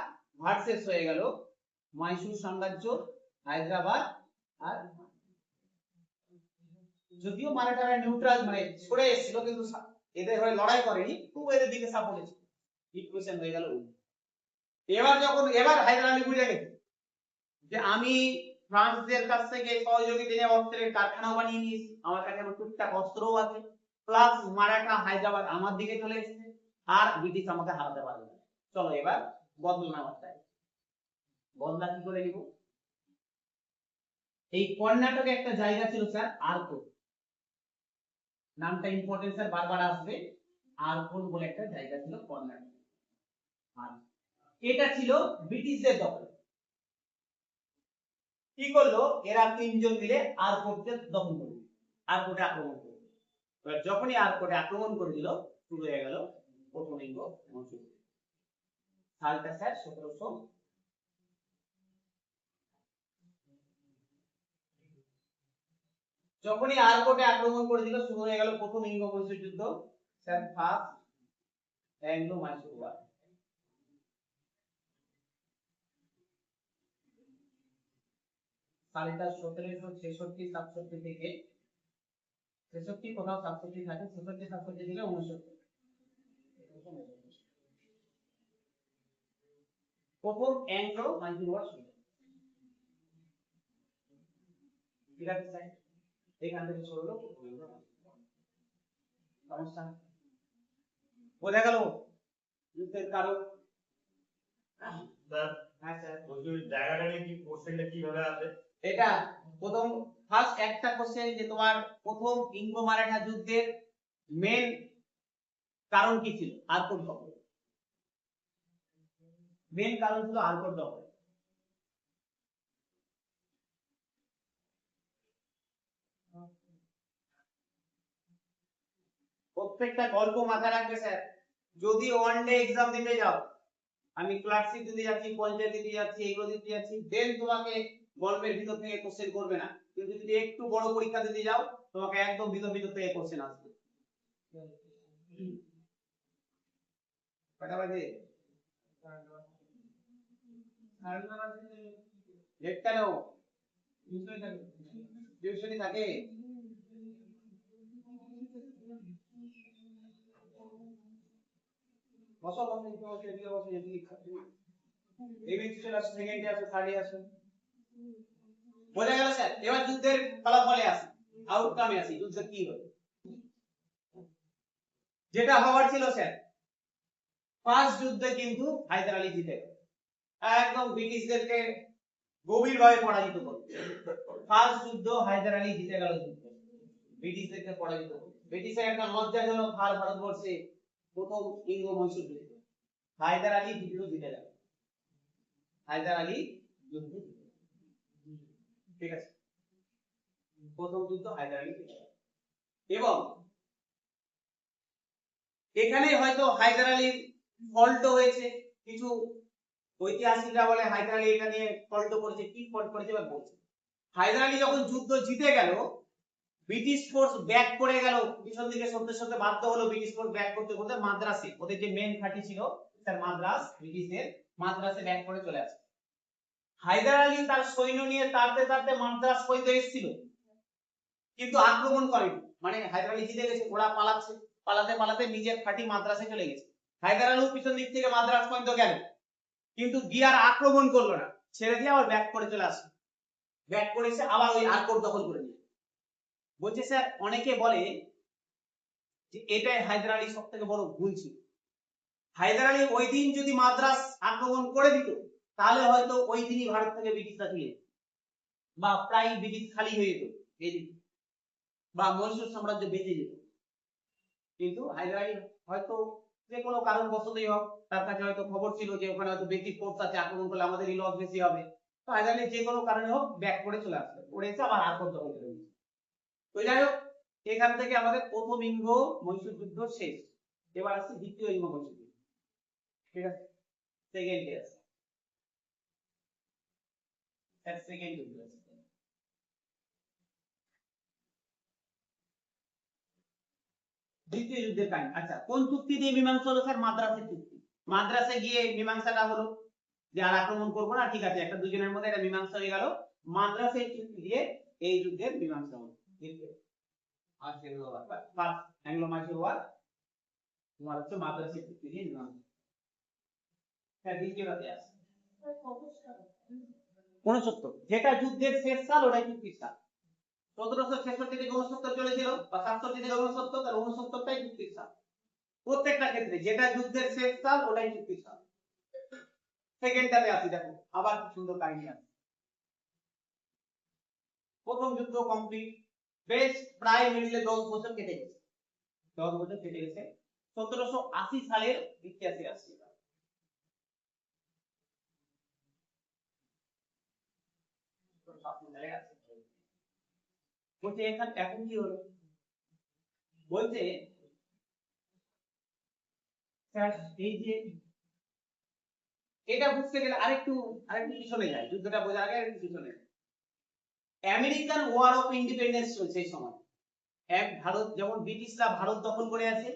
ভার্সেস হয়ে গেল মহীশূর সাম্রাজ্য, হায়দ্রাবাদ। আর যদিও মারাঠারা নিউট্রাল মানে সরে এসেছিল, কিন্তু এদের হয়ে লড়াই করেনি, খুব এদের দিকে সাপোর্ট ছিল। ইকুয়েশন হয়ে গেল। এবার হায়দার আলী বুঝে গেছে যে আমি ফ্রান্সদের কাছ থেকে সহযোগী নিয়ে অস্ত্রের কারখানাও বানিয়ে নিয়েছি, আমার কাছে টুকটাক অস্ত্রও আছে, প্লাস মারাঠা হায়দ্রাবাদ আমার দিকে চলে এসেছে, আর ব্রিটিশ আমাকে হারাতে পারবে না। চলো এবার বদলা নেওয়ার চাই। বদলা কি করে নিব? এই কর্ণাটকে একটা জায়গা ছিল স্যার আরকোট, নামটা ইম্পর্টেন্ট স্যার, বারবার আসবে। আরকোট বলে একটা জায়গা ছিল কর্ণাটক, আর এটা ছিল ব্রিটিশদের দখলে। কি করলো এরা তিনজন মিলে আরকোটকে দখল করলো, আরকোটে আক্রমণ করলো। এবার যখনই আরকোটে আক্রমণ করে দিল, শুরু হয়ে গেল প্রথম ইঙ্গ মহীশূর। সালটা স্যার 1700। যখনই আরকোটে আক্রমণ করে দিল, শুরু হয়ে গেল প্রথম ইঙ্গ মহীশূর যুদ্ধ, sir first Anglo Mysore war. সালটা 1766-67 থেকে 66, কোথাও 67 থাকে, 66-67 থেকে 69। প্রথম অ্যাংলো মাইসুর ওয়ার শুরু। ঠিক আছে স্যার, এখান থেকে শুরু হলো সমস্যা। বোঝা গেল যুদ্ধের কারণ? স্যার হ্যাঁ স্যার, ওই জায়গাটা নিয়ে কি কোশ্চেনটা কিভাবে আসে? এটা প্রথম ফার্স্ট একটা কোশ্চেন যে তোমার প্রথম ইঙ্গ মারাঠা যুদ্ধের মেন কারণ কি ছিল? আরকোট দখল। মেন কারণ ছিল আরকোট দখল। প্রত্যেকটা গল্প মাথায় রাখবে স্যার। যদি ওয়ান ডে এক্সাম দিতে যাও, আমি ক্লাসিক দিতে যাচ্ছি, পঞ্চায়েত দিতে যাচ্ছি, এগুলো দিতে যাচ্ছি, দেন তোমাকে গল্পের ভিতর থেকে কোশ্চেন করবে না। কিন্তু যদি একটু বড় পরীক্ষা দিতে যাও, তোমাকে একদম ভিতর থেকে কোশ্চেন আসবে। কটা বাজে? লেট কেন? টিউশনি থাকে। বসো বসো বসো এদিকে বসো, এদিকে এবিসি চলে আসো, সেকেন্ডে আসো, থার্ডে আসো। বোঝা গেল স্যার? এবার যুদ্ধের ফলাফলে আসি, আউটকামে আসি, যুদ্ধ কি হলো। যেটা হওয়ার ছিল স্যার, ফার্স্ট যুদ্ধে কিন্তু হায়দার আলী জিতে গেল, একদম ব্রিটিশদেরকে গভীরভাবে পরাজিত করল। ফার্স্ট যুদ্ধ হায়দার আলী জিতে গেল, যুদ্ধ ব্রিটিশদেরকে পরাজিত করল। ব্রিটিশের একটা লজ্জাজনক হার ভারতবর্ষে প্রথম ইঙ্গ মহীশূর যুদ্ধ, হায়দার আলী যুদ্ধ জিতে গেল। হায়দার আলী যুদ্ধ, ঠিক আছে, প্রথম যুদ্ধ হায়দার আলী জিতে গেল। এবং এখানে হয়তো হায়দার আলীর ফল্ট হয়েছে, কিছু ঐতিহাসিকরা বলে হায়দার আলী এটা নিয়ে ফল্ট করেছে। কি ফল্ট করেছে এবার বলছি। হায়দার আলী যখন যুদ্ধ জিতে গেল, ব্রিটিশ ফোর্স ব্যাক করে গেল পিছন দিকে, সত্যি বাধ্য হলো ব্রিটিশ ফোর্স ব্যাক করতে করতে মাদ্রাসে, ওদের যে মেন ঘাঁটি ছিল স্যার মাদ্রাস, ব্রিটিশদের মাদ্রাসে ব্যাক করে চলে আসে। হায়দার আলী তার সৈন্য নিয়ে তাড়তে তাড়তে মাদ্রাস পর্যন্ত এসেছিল, কিন্তু আক্রমণ করেনি। মানে হায়দার আলী জিতে গেছে, ওরা পালাচ্ছে, পালাতে পালাতে নিজের ঘাঁটি মাদ্রাসে চলে গেছে। হায়দার আলী পিছন দিক থেকে মাদ্রাস পর্যন্ত গেল, কিন্তু গিয়ে আর আক্রমণ করলো না, ছেড়ে দিয়ে আবার ব্যাক করে চলে আসে। ব্যাক করেছে, আবার ওই আরকোট দখল করে নিয়ে বলছে। স্যার অনেকে বলে যে এটাই হায়দার আলীর সব থেকে বড় ভুল ছিল। হায়দার আলী ওই দিন যদি মাদ্রাস আক্রমণ করে দিত, তাহলে হয়তো ওই দিনই ভারত থেকে ব্রিটিশরা ফিরে যেত, বা প্রায় ব্রিটিশ খালি হয়ে যেত এদিকে, বা মহীশূর সাম্রাজ্য বেঁচে যেত। কিন্তু হায়দার আলী হয়তো যে কোনো কারণবশতই হোক, তার কাছে হয়তো খবর ছিল যে ওখানে হয়তো ব্রিটিশ ফোর্স আছে, আক্রমণ করলে আমাদেরই লস বেশি হবে। তো হায়দার আলী যে কোনো কারণে হোক ব্যাক করে চলে আসবে, ওরে এসে আবার আরকোট দখল করে নিয়েছে। তো যাই হোক, এখান থেকে আমাদের প্রথম ইঙ্গ মহীশূর যুদ্ধ শেষ। এবার আসছে দ্বিতীয় ইঙ্গ মহীশূর যুদ্ধ, ঠিক আছে, সেকেন্ড ইয়ার সেকেন্ড যুদ্ধ। দ্বিতীয় যুদ্ধের কাহিনী, আচ্ছা কোন চুক্তি দিয়ে মীমাংসা হলো স্যার? মাদ্রাসের চুক্তি। মাদ্রাসে গিয়ে মীমাংসাটা হলো যে আর আক্রমণ করবো না, ঠিক আছে, একটা দুজনের মধ্যে একটা মীমাংসা হয়ে গেল। মাদ্রাসের চুক্তি দিয়ে এই যুদ্ধের মীমাংসা হলো। অ্যাংলো মাইসুর ওয়ার তোমার হচ্ছে মাদ্রাসের চুক্তি দিয়ে মীমাংসা। হ্যাঁ দ্বিতীয়টাতে আছে 69, যেটা যুদ্ধের শেষ সাল ওটাই চুক্তির সাল। 1766 থেকে 69 চলেছিল, বা 67 থেকে 69, আর 69টাই চুক্তির সাল। প্রত্যেকটা ক্ষেত্রে যেটা যুদ্ধের শেষ সাল ওটাই চুক্তির সাল। সেকেন্ডটাতে আসি, দেখো আবার কি সুন্দর কাহিনী আছে। প্রথম যুদ্ধ কমপ্লিট, বেশ প্রায় মিডিলে 10 বছর কেটে গেছে। 10 বছর কেটে গেছে। 1780 সালের 81 বলছে এখন কি হলো, বলছে স্যার এই যে এটা বুঝতে গেলে আরেকটু পিছনে যায়, যুদ্ধটা বোঝার আগে আরেকটু পিছনে যায়। আমেরিকান ওয়ার অফ ইন্ডিপেন্ডেন্স চলছে এই সময়। এক ভারত যেমন ব্রিটিশরা ভারত দখল করে আছে,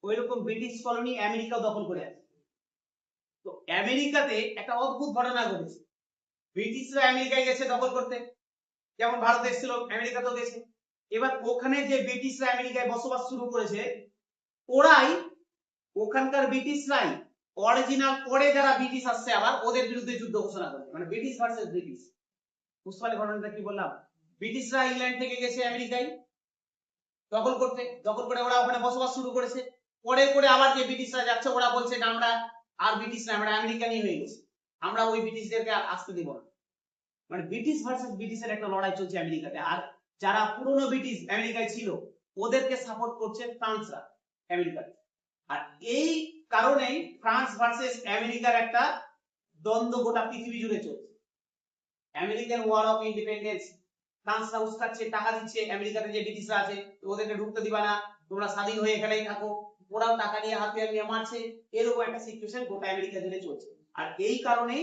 ওই রকম ব্রিটিশ কলোনি আমেরিকাও দখল করে আছে। তো আমেরিকাতে একটা অদ্ভুত ঘটনা ঘটেছে। ব্রিটিশরা আমেরিকায় গেছে দখল করতে, যেমন ভারত এসেছিল আমেরিকাতেও গেছে। এবার ওখানে যে ব্রিটিশরা আমেরিকায় বসবাস শুরু করেছে, ওরাই ওখানকার ব্রিটিশরাই অরিজিনাল পরে যারা ব্রিটিশ আসছে আবার ওদের বিরুদ্ধে যুদ্ধ ঘোষণা করে, মানে ব্রিটিশ ভার্সেস ব্রিটিশ। বুঝতে পারলে ঘটনাটা কি বললাম? ব্রিটিশরা ইংল্যান্ড থেকে গেছে আমেরিকায় দখল করতে, দখল করে ওরা ওখানে বসবাস শুরু করেছে। পরে করে আবার যে ব্রিটিশরা যাচ্ছে ওরা বলছে যে আমরা আর ব্রিটিশ না, আমরা আমেরিকানই হয়ে গেছি, আমরা ওই ব্রিটিশদেরকে আর আসতে দেব না। মানে ব্রিটিশ ভার্সেস ব্রিটিশের একটা লড়াই চলছে আমেরিকাতে। আর যারা পুরনো ব্রিটিশ আমেরিকায় ছিল ওদেরকে সাপোর্ট করছে ফ্রান্সরা আমেরিকাতে। আর এই কারণেই ফ্রান্স ভার্সেস আমেরিকার একটা দ্বন্দ্ব গোটা পৃথিবী জুড়ে চলছে। আমেরিকান ওয়ার অফ ইন্ডিপেন্ডেন্স, ফ্রান্সরা উস্কাচ্ছে, টাকা দিচ্ছে আমেরিকাতে যে ব্রিটিশরা আছে, ওদেরকে ঢুকতে দিবা না, তোমরা স্বাধীন হয়ে এখানেই থাকো। ওরাও টাকা নিয়ে হাতিয়ার নিয়ে মারছে। এরকম একটা সিচুয়েশন গোটা আমেরিকা জুড়ে চলছে। আর এই কারণেই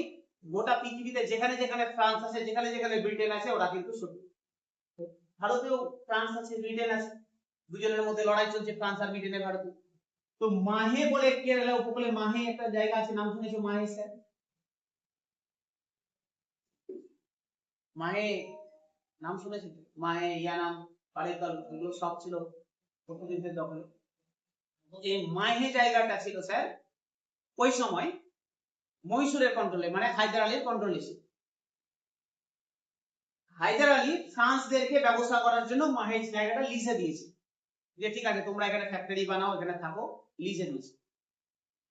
গোটা পৃথিবীতে যেখানে যেখানে ফ্রান্স আছে, যেখানে যেখানে ব্রিটেন আছে, ওরা কিন্তু শত্রু। ভারতেও ফ্রান্স আছে, ব্রিটেন আছে, দুজনের মধ্যে লড়াই চলছে, ফ্রান্স আর ব্রিটেনের ভারতে। তো মাহে বলে কেরালা উপকূলে মাহে একটা জায়গা আছে, নাম শুনেছো মাহে? স্যার মাহে নাম শুনেছি, মাহে ইয়ানাম পাড়েকাল এগুলো সব ছিল পর্তুগিজদের দখলে। এই মাহে জায়গাটা ছিল স্যার ওই সময় মহীশূরের কন্ট্রোলে, মানে হায়দার আলীর কন্ট্রোলে ছিল। হায়দার আলী ফ্রান্সদেরকে ব্যবসা করার জন্য মাহে জায়গাটা লিজে দিয়েছে, যে ঠিক আছে তোমরা এখানে ফ্যাক্টরি বানাও, এখানে থাকো, লিজে দিয়েছে।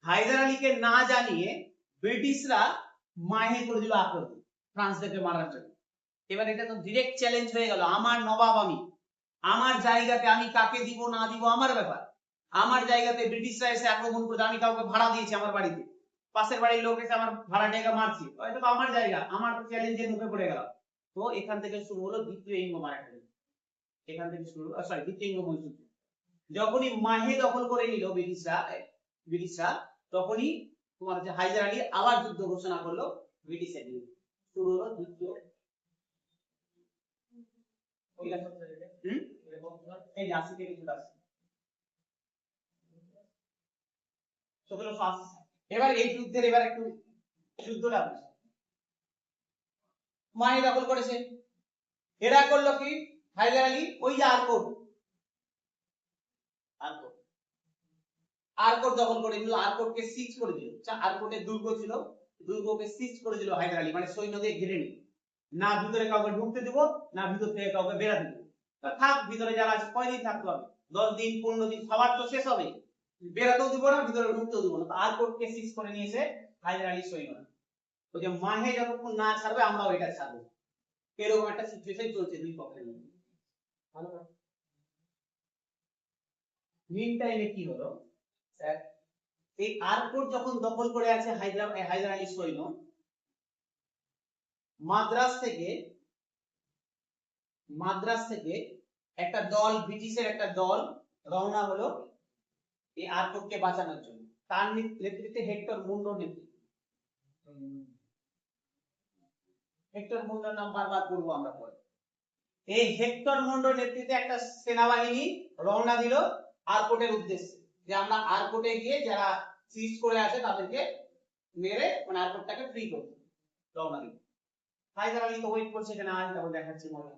হায়দার আলীকে না জানিয়ে ব্রিটিশরা মাহে করে দিল আক্রমণ ফ্রান্সদেরকে মারার জন্য। এবার এটা তো ডিরেক্ট চ্যালেঞ্জ হয়ে গেল, আমার নবাব আমি, আমার জায়গাতে আমি কাকে দিব না দিব আমার ব্যাপার। আমার জায়গাতে ব্রিটিশরা এসে আক্রমণ করছে, আমি কাউকে ভাড়া দিয়েছি আমার বাড়িতে, পাশের বাড়ির লোক এসে আমার ভাড়া টাকা মারছে, হয়তো আমার জায়গা, আমার চ্যালেঞ্জের মুখে পড়ে গেল। তো এখান থেকে শুরু হলো দ্বিতীয় ইঙ্গ মারাঠা, এখান থেকে শুরু সরি দ্বিতীয় ইঙ্গ মহীশূর। যখনই মাহে দখল করে নিল ব্রিটিশরা তখনই তোমার হচ্ছে হায়দার আলী আবার যুদ্ধ ঘোষণা করলো ব্রিটিশের বিরুদ্ধে। শুরু হলো দ্বিতীয়। এই যে 80 থেকে 1780। এবার এই যুদ্ধের এবার একটু যুদ্ধটা মাহে দখল করেছে, এরা করলো কি, হায়দার আলী ওই যে আরকোট দখল করে দিল, আরকোটকে সিজ করে দিল। আরকোটের দুর্গ ছিল, দুর্গকে সিজ করে দিল হায়দার আলী, মানে সৈন্য দিয়ে ঘিরে নিল, না ভিতরে কাউকে ঢুকতে দিব, না ভিতর থেকে কাউকে বেরাতে দিব। থাক ভিতরে যারা আছে, কয়দিন থাকতে হবে, 10 দিন 15 দিন, খাবার তো শেষ হবে, বেরাতেও দিব না, ভিতরে ঢুকতেও দিব না। আরকোটকে সিজ করে নিয়েছে হায়দার আলী সৈন্যরা। ওই যে মাহে যতক্ষণ না ছাড়বে আমরাও এটা ছাড়বো, এরকম একটা সিচুয়েশন চলছে দুই পক্ষের মধ্যে। মিন টাইমে কি হলো স্যার, এই আরকোট যখন দখল করে আছে হায়দার আলী সৈন্য, মাদ্রাজ থেকে একটা দল, ব্রিটিশের একটা দল রওনা হলো এই আরকোটকে বাঁচানোর জন্য। তার নেতৃত্বে হেক্টর মুন্ডোর নেতৃত্বে, হেক্টর মুন্ডোর নাম বারবার করবো আমরা পরে। এই হেক্টর মুন্ডোর নেতৃত্বে একটা সেনাবাহিনী রওনা দিল আরকোটের উদ্দেশ্যে, যে আমরা আরকোটে গিয়ে যারা সিজ করে আছে তাদেরকে মেরে মানে আরকোটটাকে ফ্রি করব। রওনা দিল। হায়দার আলী তো ওয়েট করছে এখানে, আজ তারপর দেখাচ্ছি মনে,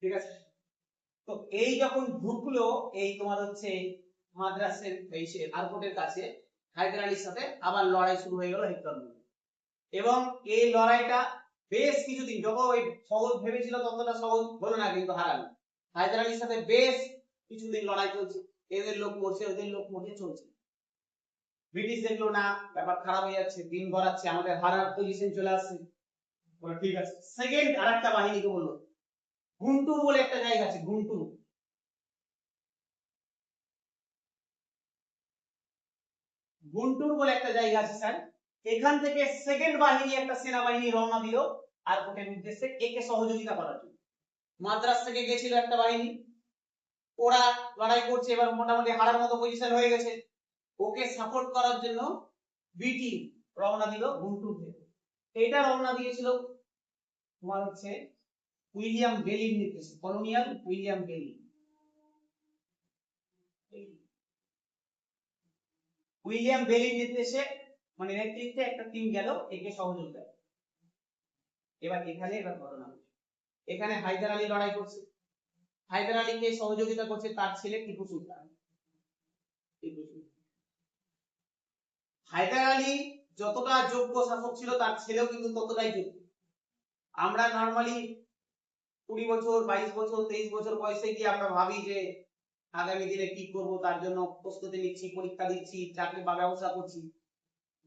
ঠিক আছে। তো এই যখন ঢুকলো এই তোমার হচ্ছে মাদ্রাসের এই আরকোটের কাছে, হায়দার আলীর সাথে আবার লড়াই শুরু হয়ে গেল হেক্টর মুন্ডো। এবং এই লড়াইটা বেশ কিছুদিন যত ওই সহজ ভেবেছিল ততটা সহজ হলো না, কিন্তু হারালো। হায়দার আলীর সাথে বেশ কিছুদিন লড়াই চলছে, এদের লোক মরছে ওদের লোক মরছে চলছে। ব্রিটিশ দেখলো না ব্যাপার খারাপ হয়ে যাচ্ছে, দিন গড়াচ্ছে, আমাদের হারার পজিশন চলে আসছে, বলে ঠিক আছে। সেকেন্ড আরেকটা বাহিনীকে বললো, গুন্টুর বলে একটা জায়গা আছে, গুন্টুর, গুন্টুর বলে একটা জায়গা আছে স্যার, এখান থেকে সেকেন্ড বাহিনী একটা সেনাবাহিনী রওনা দিল আর ওকে উদ্দেশ্যে একে সহযোগিতা করার জন্য। মাদ্রাজ থেকে গেছিল একটা বাহিনী, ওরা লড়াই করছে, এবার মোটামুটি হারার মতো পজিশন হয়ে গেছে, ওকে সাপোর্ট করার জন্য বিটি রওনা দিল গুন্টুর থেকে। এটা রওনা দিয়েছিল তোমার হচ্ছে উইলিয়াম বেলির নির্দেশে, কলোনিয়াল উইলিয়াম বেলি। উইলিয়াম বেলির নির্দেশে মানে নেতৃত্বে একটা টিম গেল একে সহযোগিতা। এবার এবার ঘটনা হচ্ছে, এখানে হায়দার আলী লড়াই করছে, হায়দার আলীকে সহযোগিতা করছে তার ছেলে টিপু সুলতান। হায়দার আলী যতটা যোগ্য শাসক ছিল তার ছেলেও কিন্তু ততটাই যোগ্য। আমরা নরমালি 20 বছর 22 বছর 23 বছর বয়সে গিয়ে আমরা ভাবি যে আগামী দিনে কি করব, তার জন্য প্রস্তুতি নিচ্ছি, পরীক্ষা দিচ্ছি, চাকরি বা ব্যবসা করছি।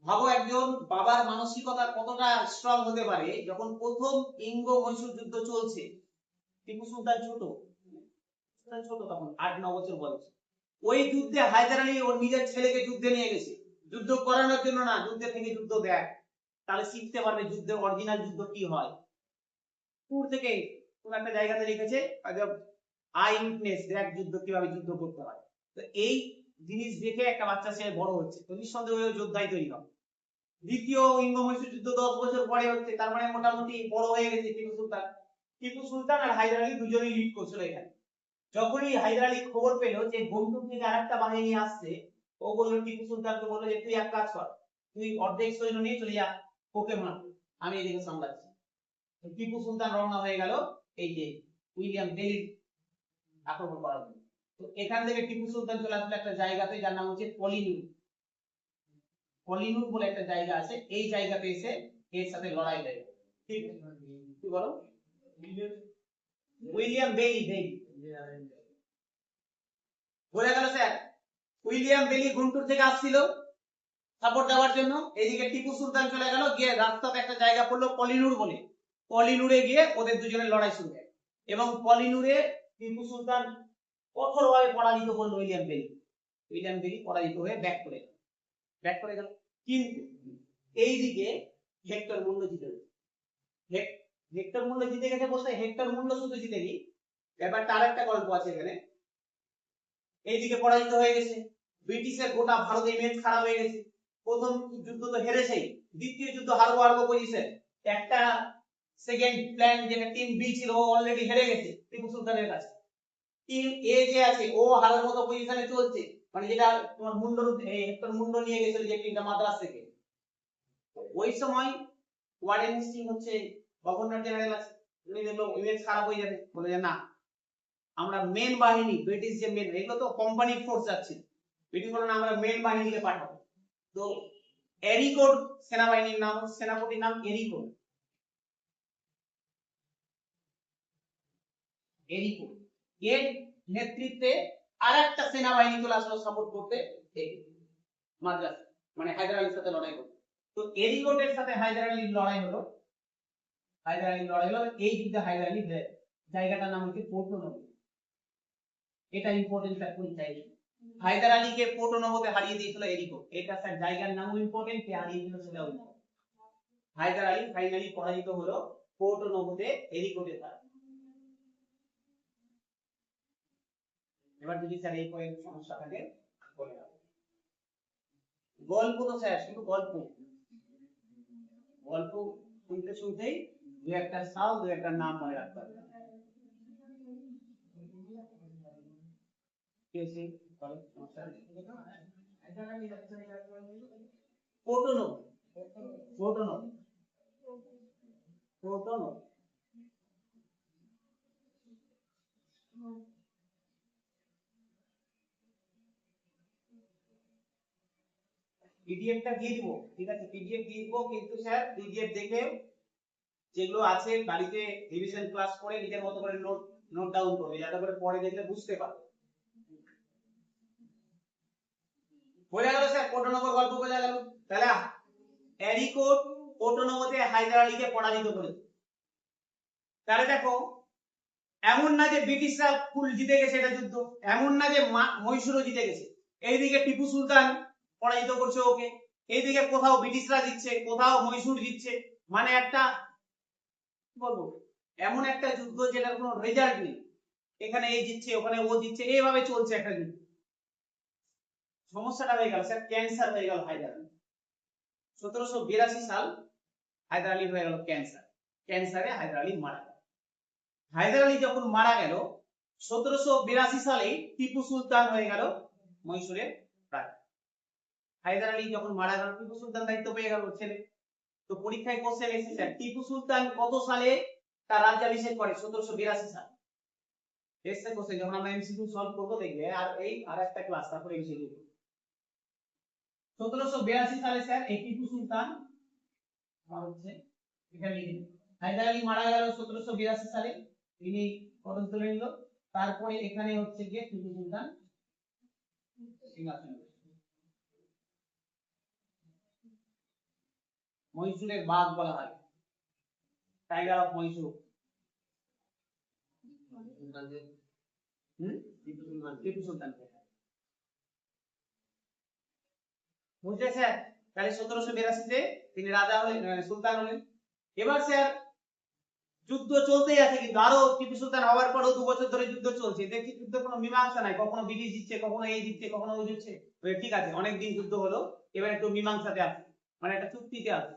ভাবো একজন বাবার মানসিকতা কতটা স্ট্রং হতে পারে যখন প্রথম ইঙ্গ মহীশূর যুদ্ধ চলছে, টিপু সুলতান ছোট তখন 8-9 বছর বয়স, ওই যুদ্ধে হায়দার আলী ওর নিজের ছেলেকে যুদ্ধে নিয়ে গেছে, যুদ্ধ করানোর জন্য না, যুদ্ধে থেকে যুদ্ধ দেখ, তাহলে শিখতে পারবে যুদ্ধের অরিজিনাল যুদ্ধ কি হয়। দূর থেকে কোন একটা জায়গাতে লিখেছে আই উইটনেস, দেখ যুদ্ধ কিভাবে যুদ্ধ করতে হয়। তো এই জিনিস দেখে একটা বাচ্চা ছেলে বড় হচ্ছে, তো নিঃসন্দেহে যোদ্ধাই তৈরি হবে। দ্বিতীয় ইঙ্গ মহীশূর যুদ্ধ 10 বছর পরে হচ্ছে, তার মানে মোটামুটি বড় হয়ে গেছে টিপু সুলতান। টিপু সুলতান আর হায়দার আলী দুজনেই লিড করছিল এখানে। যখনই হায়দার আলী খবর পেল যে গুন্টুর থেকে আরেকটা বাহিনী আসছে, ও বললো টিপু সুলতানকে বললো যে তুই এক কাজ কর, তুই অর্ধেক সৈন্য নিয়ে চলে যা, ওকে মার, আমি এদিকে সামলাচ্ছি। টিপু সুলতান রওনা হয়ে গেল এই যে উইলিয়াম বেলি আক্রমণ করার জন্য। তো এখান থেকে টিপু সুলতান চলে আসলো একটা জায়গাতে যার নাম হচ্ছে কলিনুর। কলিনুর বলে একটা জায়গা আছে, এই জায়গাতে এসে এর সাথে লড়াই দেয়। ঠিক কি বলো, উইলিয়াম বেলি বলে গেল স্যার। উইলিয়াম বেলি গুন্টুর থেকে আসছিল সাপোর্ট দেওয়ার জন্য, এদিকে টিপু সুলতান চলে গেল, গিয়ে রাস্তাতে একটা জায়গা পড়লো কলিনুর বলে, কলিনুরে গিয়ে ওদের দুজনের লড়াই শুরু হয় এবং কলিনুরে টিপু সুলতান কঠোরভাবে পরাজিত করলো উইলিয়াম বেলি। উইলিয়াম বেলি পরাজিত হয়ে ব্যাক করে গেল। কিন্তু এইদিকে হেক্টর মূল্য জিতে গেল। হেক্টর মূল্য জিতে গেছে বলতে হেক্টর মূল্য শুধু জিতেনি, ব্যাপারটা আরেকটা গল্প আছে এখানে। এইদিকে পরাজিত হয়ে গেছে, ব্রিটিশের গোটা ভারতে ইমেজ খারাপ হয়ে গেছে, প্রথম যুদ্ধ তো হেরেছেই, দ্বিতীয় যুদ্ধ হারবো পজিশন, একটা সেকেন্ড প্ল্যান যেটা টিম বি ছিল ও অলরেডি হেরে গেছে টিপু সুলতানের কাছে। টিম এ যে আছে ও হারার মতো পজিশনে চলছে, মানে যেটা তোমার হেক্টর মুন্ডো নিয়ে গেছিল যে টিমটা মাদ্রাজ থেকে। ওই সময় ওয়ারেন হেস্টিং হচ্ছে গভর্নর জেনারেল আছে, উনি দেখলো ইমেজ খারাপ হয়ে যাবে, বলে যে না, আমরা মেন বাহিনী, ব্রিটিশ যে মেন, এগুলো তো কোম্পানি ফোর্স যাচ্ছে, ব্রিটিশ বলে না আমরা মেন বাহিনীকে পাঠাবো। তো এরিকোড সেনাবাহিনীর নাম, সেনাপতির নাম এরিকোড। এরিকোড এর নেতৃত্বে আরেকটা সেনাবাহিনী চলে আসলো সাপোর্ট করতে মাদ্রাজ, মানে হায়দার আলীর সাথে লড়াই করতে। তো এরিকোডের সাথে হায়দার আলীর লড়াই হলো, এই যুদ্ধে হায়দার আলী জায়গাটার নাম হচ্ছে পোর্টো নবো। এটা ইম্পর্টেন্ট ফ্যাক্ট জায়গা, হায়দার আলীকে পোর্টো নবোতে হারিয়ে দিয়েছিল এরিকোড। এটা স্যার জায়গার নাম ইম্পর্টেন্ট, কে হারিয়ে দিয়েছিল সেটাও ইম্পর্টেন্ট। হায়দার আলী ফাইনালি পরাজিত হলো পোর্টো নবোতে এরিকোডের দ্বারা। এবার যদি স্যার এই পয়েন্ট সমস্যা থাকে বলে দাও। গল্প তো স্যার শুধু গল্প, গল্প শুনতেই দু একটা সাল দু একটা নাম মনে রাখতে হবে। পিডিএফটা দিয়ে দিব, ঠিক আছে, পিডিএফ দিয়ে দিব, কিন্তু স্যার পিডিএফ দেখে যেগুলো আছে বাড়িতে রিভিশন ক্লাস করে নিজের মতো করে নোট নোট ডাউন করবে, যাতে করে পরে দেখলে বুঝতে পারবে। বোঝা গেল স্যার? কোটোনগর গল্প বোঝা গেল? তাহলে অ্যারিকোট কোটোনগরে হায়দার আলীকে পরাজিত করেছে। তাহলে দেখো, এমন না যে ব্রিটিশরা ফুল জিতে গেছে এটা যুদ্ধ, এমন না যে মহীশূরও জিতে গেছে। এইদিকে টিপু সুলতান পরাজিত করছে ওকে, এইদিকে কোথাও ব্রিটিশরা জিতছে, কোথাও মহীশূর জিতছে। মানে একটা বলবো এমন একটা যুদ্ধ যেটার কোনো রেজাল্ট নেই, এখানে এই জিতছে ওখানে ও জিতছে, এইভাবে চলছে একটা যুদ্ধ। সমস্যাটা হয়ে গেল স্যার, ক্যান্সার হয়ে গেল হায়দার আলী। 1782 সাল হায়দার আলী হয়ে গেল ক্যান্সার, ক্যান্সারে হায়দার আলী মারা গেল। হায়দার আলী যখন মারা গেল 1782 সালে টিপু সুলতান হয়ে গেল মহীশূরের রাজা। হায়দার আলী যখন মারা গেল টিপু সুলতান দায়িত্ব পেয়ে গেল ছেলে। তো পরীক্ষায় কোশ্চেন এসেছে টিপু সুলতান কত সালে তার রাজ্যাভিষেক করে? 1782 সাল। এসে কোশ্চেন যখন আমরা এমসিকিউ সলভ করব দেখবে, আর এই আর একটা ক্লাস তারপরে এমসিকিউ। 1782 সালে স্যার এই টিপু সুলতান হচ্ছে এখানে লিখে হায়দার আলী মারা গেল 1782 সালে, তিনি পদক তুলে নিল। তারপরে এখানে হচ্ছে গিয়ে টিপু সুলতান সিংহাসনে মহীশূরের বাঘ বলা হয়, টাইগার অফ মহীশূর। টিপু সুলতান বুঝতে স্যার? তাহলে 1782-তে তিনি রাজা হলেন, সুলতান হলেন। এবার স্যার যুদ্ধ চলতেই আছে, কিন্তু আরো টিপু সুলতান হওয়ার পরও 2 বছর ধরে যুদ্ধ চলছে। দেখছি যুদ্ধের কোনো মীমাংসা নাই, কখনো ব্রিটিশ জিতছে, কখনো এই জিতছে, কখনো ওই জিতছে। ঠিক আছে, অনেক দিন যুদ্ধ হলো, এবার একটু মীমাংসাতে আছে, মানে একটা চুক্তিতে আছে।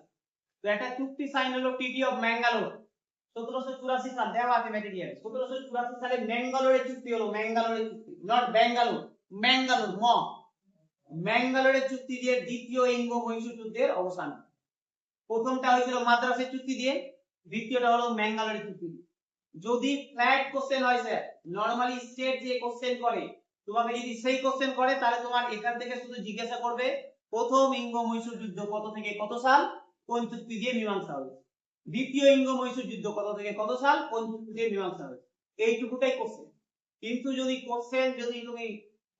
তো একটা চুক্তি সাইন হলো ট্রিটি অফ ম্যাঙ্গালোর 1784 সাল, দেওয়া আছে ম্যাটেরিয়াল। 1784 সালে ম্যাঙ্গালোরের চুক্তি হলো, ম্যাঙ্গালোরের চুক্তি, নট ব্যাঙ্গালোর, ম্যাঙ্গালোর ম্যাঙ্গালোরের চুক্তি দিয়ে দ্বিতীয় ইঙ্গ মহীশূর যুদ্ধের অবসান। প্রথমটা হয়েছিল মাদ্রাসের চুক্তি দিয়ে, দ্বিতীয়টা হলো ম্যাঙ্গালোরের চুক্তি। যদি ফ্ল্যাট কোশ্চেন হয় স্যার, নরমালি স্টেট যে কোশ্চেন করে, তোমাকে যদি সেই কোশ্চেন করে তাহলে তোমার এখান থেকে শুধু জিজ্ঞাসা করবে প্রথম ইঙ্গ মহীশূর যুদ্ধ কত থেকে কত সাল, কোন চুক্তি দিয়ে মীমাংসা হয়েছে। দ্বিতীয় ইঙ্গ মহীশূর যুদ্ধ কত থেকে কত সাল, কোন চুক্তি দিয়ে মীমাংসা হয়েছে। এইটুকুটাই কোশ্চেন। কিন্তু যদি কোশ্চেন যদি তুমি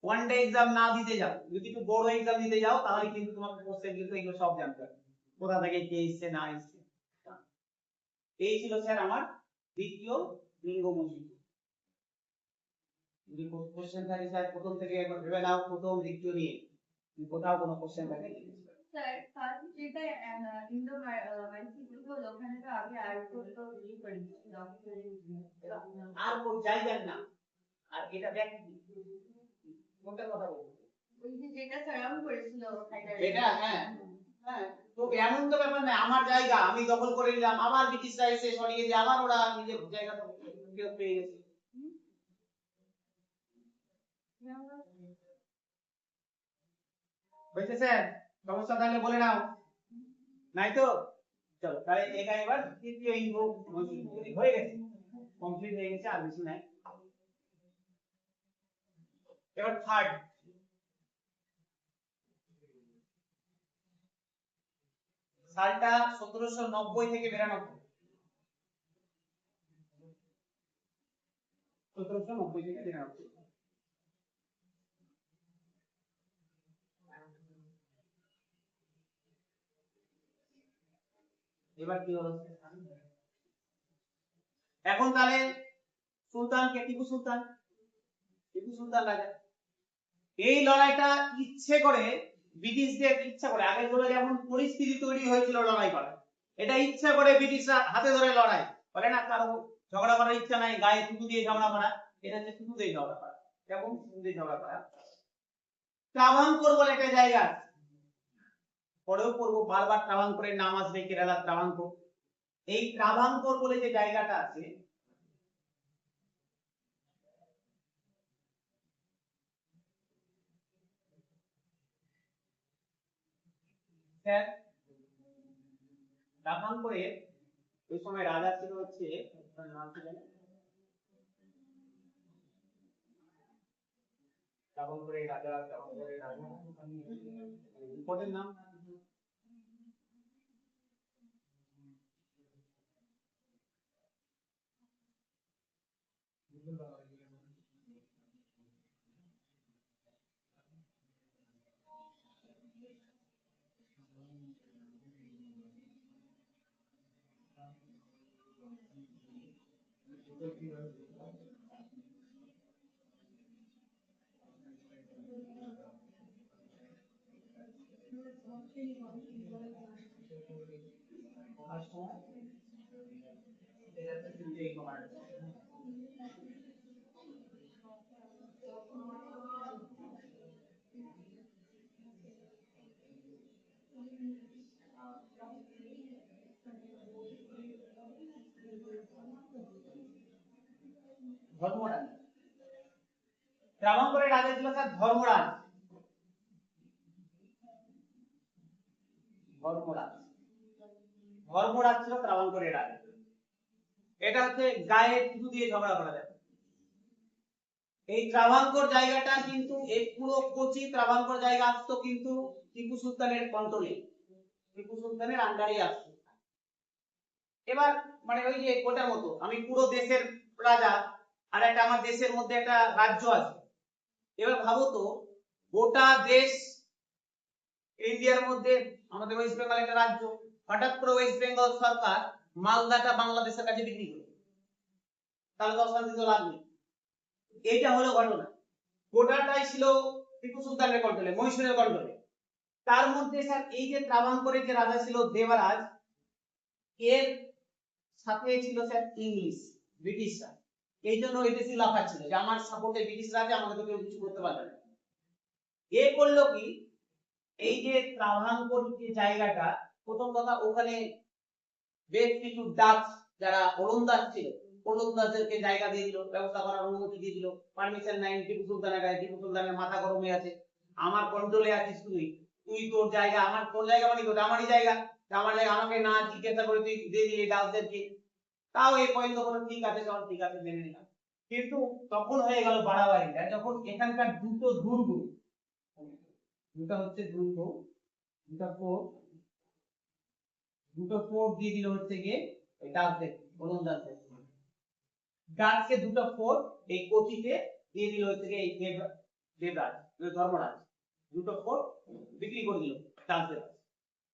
ওয়ান ডে এক্সাম না দিতে যাও, যদি একটু বড় এক্সাম দিতে যাও, তাহলে কিন্তু তোমাকে কোশ্চেন কিন্তু এগুলো সব জানতে হবে, কোথা থেকে কে এসেছে না এসেছে। এই ছিল স্যার আমার দ্বিতীয় লিঙ্গ মহীশূর। যদি কোশ্চেন থাকে স্যার প্রথম থেকে একবার ভেবে নাও, প্রথম দ্বিতীয় নিয়ে কোথাও কোনো কোশ্চেন থাকে স্যার ফার্স্ট যেটা ইন্দো মাইসিস হলো, ওখানে তো আগে আর তো ই করেছি আর কোন জায়গার না, আর এটা ব্যক্তি কোনটা কথা বলবো, ওই যে যেটা সারাউন্ড করেছিল এটা হ্যাঁ হ্যাঁ। তো এমন তো ব্যাপার না আমার জায়গা আমি দখল করে নিলাম, আবার ব্রিটিশরা এসে সরিয়ে দিয়ে আবার ওরা নিজের জায়গাটা ফেরত পেয়ে গেছে। বুঝতে স্যার? সমস্যা তাহলে বলে নাও, নাই তো? চলো তাহলে এখানে এবার তৃতীয় ইঙ্গ হয়ে গেছে, কমপ্লিট হয়ে গেছে, আর বেশি নাই। এবার থার্ড, সালটা 1790 থেকে 92, 1790 থেকে 92। এবার কি হলো? এখন তাহলে সুলতান কে? টিপু সুলতান, টিপু সুলতান রাজা। এই লড়াইটা ইচ্ছে করে ব্রিটিশদের ইচ্ছা করে, আগে গুলো যেমন পরিস্থিতি তৈরি হয়েছিল লড়াই করা, এটা ইচ্ছা করে ব্রিটিশরা হাতে ধরে লড়াই বলে না, কারো ঝগড়া করার ইচ্ছা নাই, গায়ে থুতু দিয়ে ঝগড়া করা, এটা হচ্ছে থুতু দিয়ে ঝগড়া করা, কেমন থুতু দিয়ে ঝগড়া করা। ট্রাভাঙ্কোর বলে একটা জায়গা, পরেও পড়বো, বারবার ট্রাভাঙ্কোরের নাম আসবে, কেরালা ট্রাভাঙ্কোর। এই ট্রাভাঙ্কোর বলে যে জায়গাটা আছে, স্যার ট্রাভাঙ্কোরে ওই সময় রাজা ছিল হচ্ছে, তার নাম কি জানেন? ট্রাভাঙ্কোরের রাজা, ট্রাভাঙ্কোরের রাজা পদের নাম ধর্মরাজ ত্রাবণকরের রাজা ছিল স্যার ধর্মরাজ। ধর্মরাজ ধর্মরাজ ছিল ত্রাবণকরের রাজা। এটা হচ্ছে গায়ের কিছু দিয়ে ঝগড়া করা যায়। এই ত্রাবণকর জায়গাটা কিন্তু এই পুরো কোচি ত্রাবণকর জায়গা আসতো কিন্তু টিপু সুলতানের কন্ট্রোলে, টিপু সুলতানের আন্ডারে আসতো। এবার মানে ওই যে কোটার মতো আমি পুরো দেশের রাজা আর একটা আমার দেশের মধ্যে একটা রাজ্য আছে। এবার ভাবো তো গোটা দেশ ইন্ডিয়ার মধ্যে আমাদের ওয়েস্ট বেঙ্গল একটা রাজ্য, হঠাৎ করে ওয়েস্ট বেঙ্গল সরকার মালদাটা বাংলাদেশের কাছে বিক্রি করে, তাহলে তো অশান্তি তো লাগবে। এইটা হলো ঘটনা। গোটাটাই ছিল টিপু সুলতানের কন্ট্রোলে, মহীশূরের কন্ট্রোলে। তার মধ্যে স্যার এই যে ত্রাবণকরের যে রাজা ছিল দেবরাজ, এর সাথে ছিল স্যার ইংলিশ, ব্রিটিশরা। এই জন্য এই বেশি লাফাচ্ছিল যে আমার সাপোর্টে ব্রিটিশরা আছে, আমাকে তো কেউ কিছু করতে পারবে না। এ করলো কি, এই যে ত্রাবণকর যে জায়গাটা, প্রথম কথা ওখানে বেশ কিছু ডাচ যারা ওলন্দাজ ছিল, ওলন্দাজদেরকে জায়গা দিয়ে দিল, ব্যবস্থা করার অনুমতি দিয়ে দিল, পারমিশন নাই টিপু সুলতানের কাছে। টিপু সুলতানের মাথা গরম হয়ে আছে, আমার কন্ট্রোলে আছিস তুই, তুই তোর জায়গা, আমার তোর জায়গা মানে কি, আমারই জায়গা, আমার জায়গা আমাকে না জিজ্ঞাসা করে তুই দিয়ে দিলি ডাচদেরকে। তাও এই পর্যন্ত কোনো ঠিক আছে, চল ঠিক আছে মেনে নিলাম। কিন্তু তখন হয়ে গেল বাড়াবাড়িটা, যখন এখানকার দুটো দুর্গ, দুটো হচ্ছে দুর্গ, দুটো ফোর্ট দিয়ে দিল হচ্ছে গিয়ে ওই ডাচদের, ওলন্দাজদের। ডাচকে দুটো ফোর্ট এই কোচিতে দিয়ে দিল হচ্ছে গিয়ে এই দেবরাজ, ধর্মরাজ দুটো ফোর্ট বিক্রি করে দিল ডাচদের।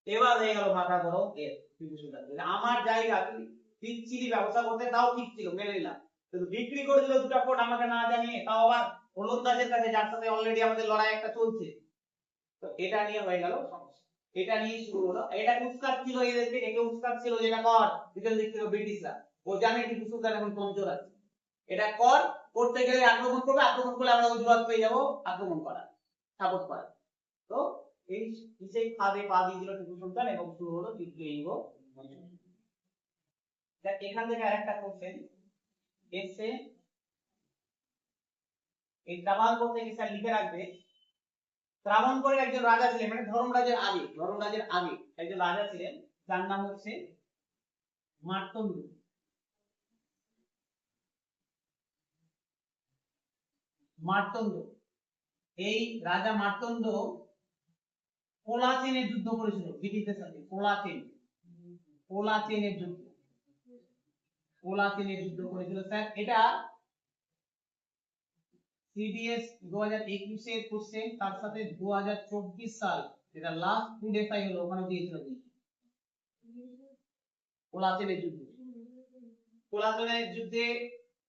এবার হয়ে গেল মাথা গরম এর টিপু সুলতান, আমার জায়গা তুই ঠিক ছিলি, ব্যবসা করতে তাও ঠিক ছিল মেনে নিলাম, কিন্তু বিক্রি করে দিল দুটো ফোর্ট আমাকে না জানিয়ে, তাও আবার ওলন্দাজের কাছে, যার সাথে অলরেডি আমাদের লড়াই একটা চলছে। তো এটা নিয়ে হয়ে গেল সমস্যা, এটা নিয়ে শুরু হলো। এটা উস্কাত ছিল এদেরকে, একে উস্কাত ছিল যেটা কর বিকেল দিক থেকে ব্রিটিশরা, ও জানে টিপু সুলতান এখন কমজোর আছে, এটা কর, করতে গেলে আক্রমণ করবে, আক্রমণ করলে আমরা অজুহাত পেয়ে যাবো আক্রমণ করার, সাপোর্ট করার। তো এই সেই ফাঁদে পা দিয়ে দিল টিপু সুলতান এবং শুরু হলো দ্বিতীয় এখান থেকে আরেকটা কোশ্চেন এসে, এই ত্রাবণকর থেকে স্যার লিখে রাখবে, ত্রাবণকরের একজন রাজা ছিলেন, মানে ধর্মরাজের আগে একজন রাজা ছিলেন, যার নাম হচ্ছে মার্তণ্ড। মার্তণ্ড, এই রাজা মার্তণ্ড কোলাচেনের যুদ্ধ করেছিল ব্রিটিশদের সাথে। কোলাচেনের যুদ্ধ করেছিল স্যার। এটা সিডিএস 2021 এর কোশ্চেন, তার সাথে 2024 সাল যেটা লাস্ট ফুড এসআই হলো ওখানে দিয়েছিল। কোলাচেনের যুদ্ধে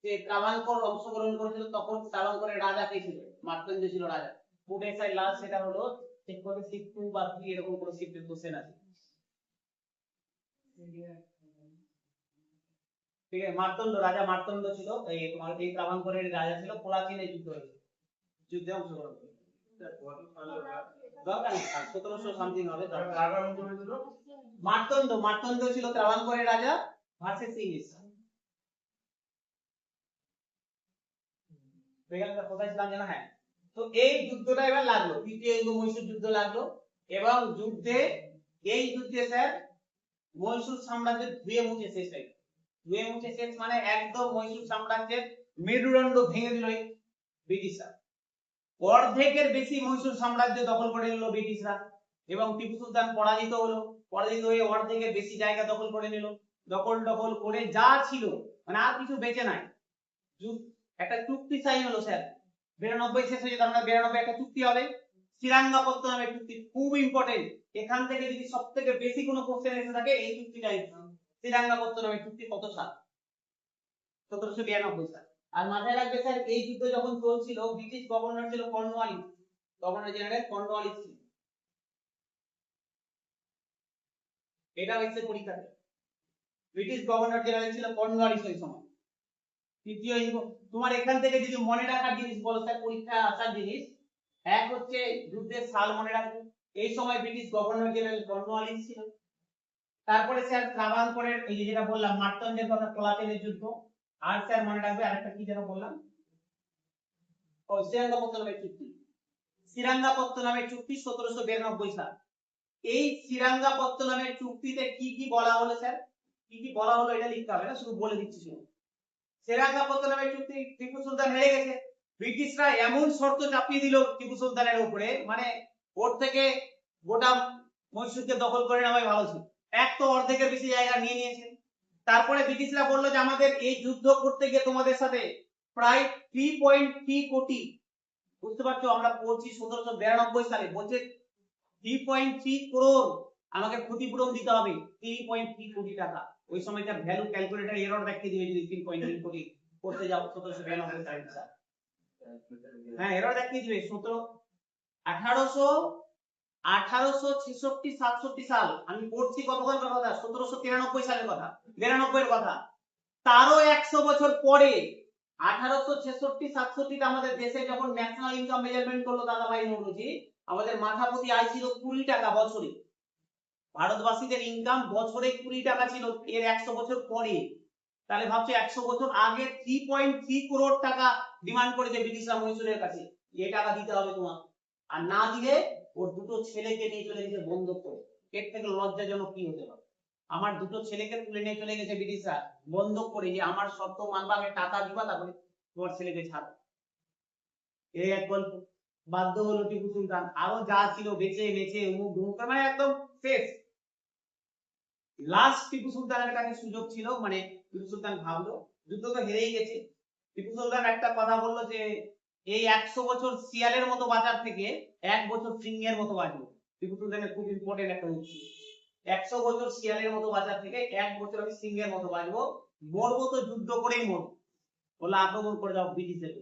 যে ত্রাবণকর অংশগ্রহণ করেছিল, তখন ত্রাবণকরের রাজা কে ছিল, মার্তণ্ড ছিল রাজা। ফুড এসআই লাস্ট সেটা হলো চেক করবে শিফট 2 বা 3 এরকম কোনো শিফটের কোশ্চেন আছে। ঠিক আছে, রাজা মার্তণ্ড ছিল, এই তোমার এই ত্রাবণকরের রাজা ছিল, কোলাচিনের যুদ্ধে অংশগ্রহণ করে। দরকার নেই, 1700 সামথিং হবে। মার্তণ্ড ছিল ত্রাবণকরের রাজা ভার্সেস ইংলিশ। কোথায় ছিলাম জানা? হ্যাঁ, তো এই যুদ্ধটা এবার লাগলো, তৃতীয় মহীশূর যুদ্ধ লাগলো, এবং এই যুদ্ধে স্যার মহীশূর সাম্রাজ্য ধুয়ে মুছে শেষ হয়ে গেল। ধুয়ে মুছে শেষ মানে একদম মহীশূর সাম্রাজ্যের মেরুদণ্ড ভেঙে দিল ব্রিটিশরা। অর্ধেকের বেশি মহীশূর সাম্রাজ্য দখল করে নিল ব্রিটিশরা, এবং টিপু সুলতান পরাজিত হয়ে অর্ধেকের বেশি জায়গা দখল করে নিল। দখল করে যা ছিল মানে আর কিছু বেঁচে নাই, একটা চুক্তি সাইন হলো স্যার 92 শেষ হয়ে যেত আমরা 92 একটা চুক্তি হবে শ্রীরাঙ্গাপত্ত নামের চুক্তি খুব ইম্পর্টেন্ট এখান থেকে যদি সবথেকে বেশি কোনো কোশ্চেন এসে থাকে এই চুক্তিটাই শ্রীরাঙ্গাপত্ত নামের চুক্তি কত সাল 1792 সাল আর মাথায় রাখবে স্যার এই যুদ্ধ যখন চলছিল ব্রিটিশ গভর্নর ছিল কর্নওয়ালিস গভর্নর জেনারেল কর্নওয়ালিস ছিল এটা হচ্ছে পরীক্ষাতে ব্রিটিশ গভর্নর জেনারেল ছিল কর্নওয়ালিস ওই সময় তৃতীয় তোমার এখান থেকে যদি মনে রাখার জিনিস বলো স্যার পরীক্ষা আসার জিনিস এক হচ্ছে যুদ্ধের সাল মনে রাখবে এই সময় ব্রিটিশ গভর্নর জেনারেল কর্নওয়ালিস ছিল তারপরে স্যার ট্রাভানকোরের এই যে যেটা বললাম মার্তন্ডের কথা কোলাতেলের যুদ্ধ আর স্যার মনে রাখবে আরেকটা কি যেন বললাম ও শ্রীরাঙ্গাপত্ত নামের চুক্তি শ্রীরাঙ্গাপত্ত নামের চুক্তি 1792 সাল এই শ্রীরাঙ্গাপত্ত নামের চুক্তিতে কি কি বলা হলো স্যার কি কি বলা হলো এটা লিখতে হবে না শুধু বলে দিচ্ছি শুনুন শ্রীরাঙ্গাপত্ত নামের চুক্তি টিপু সুলতান হেরে গেছে ব্রিটিশরা এমন শর্ত চাপিয়ে দিল টিপু সুলতানের উপরে মানে ওর থেকে গোটা মহীশূরকে দখল করে নেওয়াই ভালো ছিল এক তো অর্ধেকের বেশি জায়গা নিয়ে নিয়েছে তারপরে ব্রিটিশরা বললো যে আমাদের এই যুদ্ধ করতে গিয়ে তোমাদের সাথে প্রায় 3.3 কোটি বুঝতে পারছো আমরা পড়ছি 1792 সালে বলছে 3.3 করোড় আমাকে ক্ষতিপূরণ দিতে হবে 3.3 কোটি টাকা ওই সময়কার ভ্যালু ক্যালকুলেটর এরর দেখিয়ে দিবে যদি 3.3 কোটি করতে যাও 1792 সালে হ্যাঁ এরর দেখিয়ে দিবে 1866 সাল আমি পড়ছি কতক্ষণ কথা 1793 সালের কথা 92 এর কথা তারও 100 বছর পরে 1866-67 আমাদের দেশে যখন ন্যাশনাল ইনকাম মেজারমেন্ট করলো দাদাভাই নৌরজি আমাদের মাথা প্রতি আয় ছিল 20 টাকা বছরে ভারতবাসীদের ইনকাম বছরে 20 টাকা ছিল এর 100 বছর পরে তাহলে ভাবছো 100 বছর আগে 3.3 করোড় টাকা ডিমান্ড করেছে ব্রিটিশরা মহীশূরের কাছে এই টাকা দিতে হবে তোমার আর না দিলে ওর দুটো ছেলেকে নিয়ে চলে গেছে বন্ধক করে এর থেকে লজ্জাজনক কি হতে পারে আমার দুটো ছেলেকে তুলে নিয়ে চলে গেছে ব্রিটিশরা বন্ধক করে যে আমার শর্ত মানবা আমি টাকা দিবা তারপরে তোমার ছেলেকে ছাড়ো এই এক গল্প বাধ্য হলো টিপু সুলতান আরো যা ছিল বেঁচে মেচে মুখ ঢুক মানে একদম শেষ লাস্ট টিপু সুলতানের কাছে সুযোগ ছিল মানে টিপু সুলতান ভাবলো যুদ্ধ তো হেরেই গেছে টিপু সুলতান একটা কথা বললো যে এই 100 বছর শিয়ালের মতো বাঁচার থেকে 1 বছর সিংহের মতো বাঁচবো টিপু সুলতানের খুব ইম্পর্টেন্ট একটা উক্তি 100 বছর শিয়ালের মতো বাঁচার থেকে 1 বছর আমি সিংহের মতো বাঁচবো মরবো তো যুদ্ধ করেই মরবো বলে আক্রমণ করে যাও ব্রিটিশদের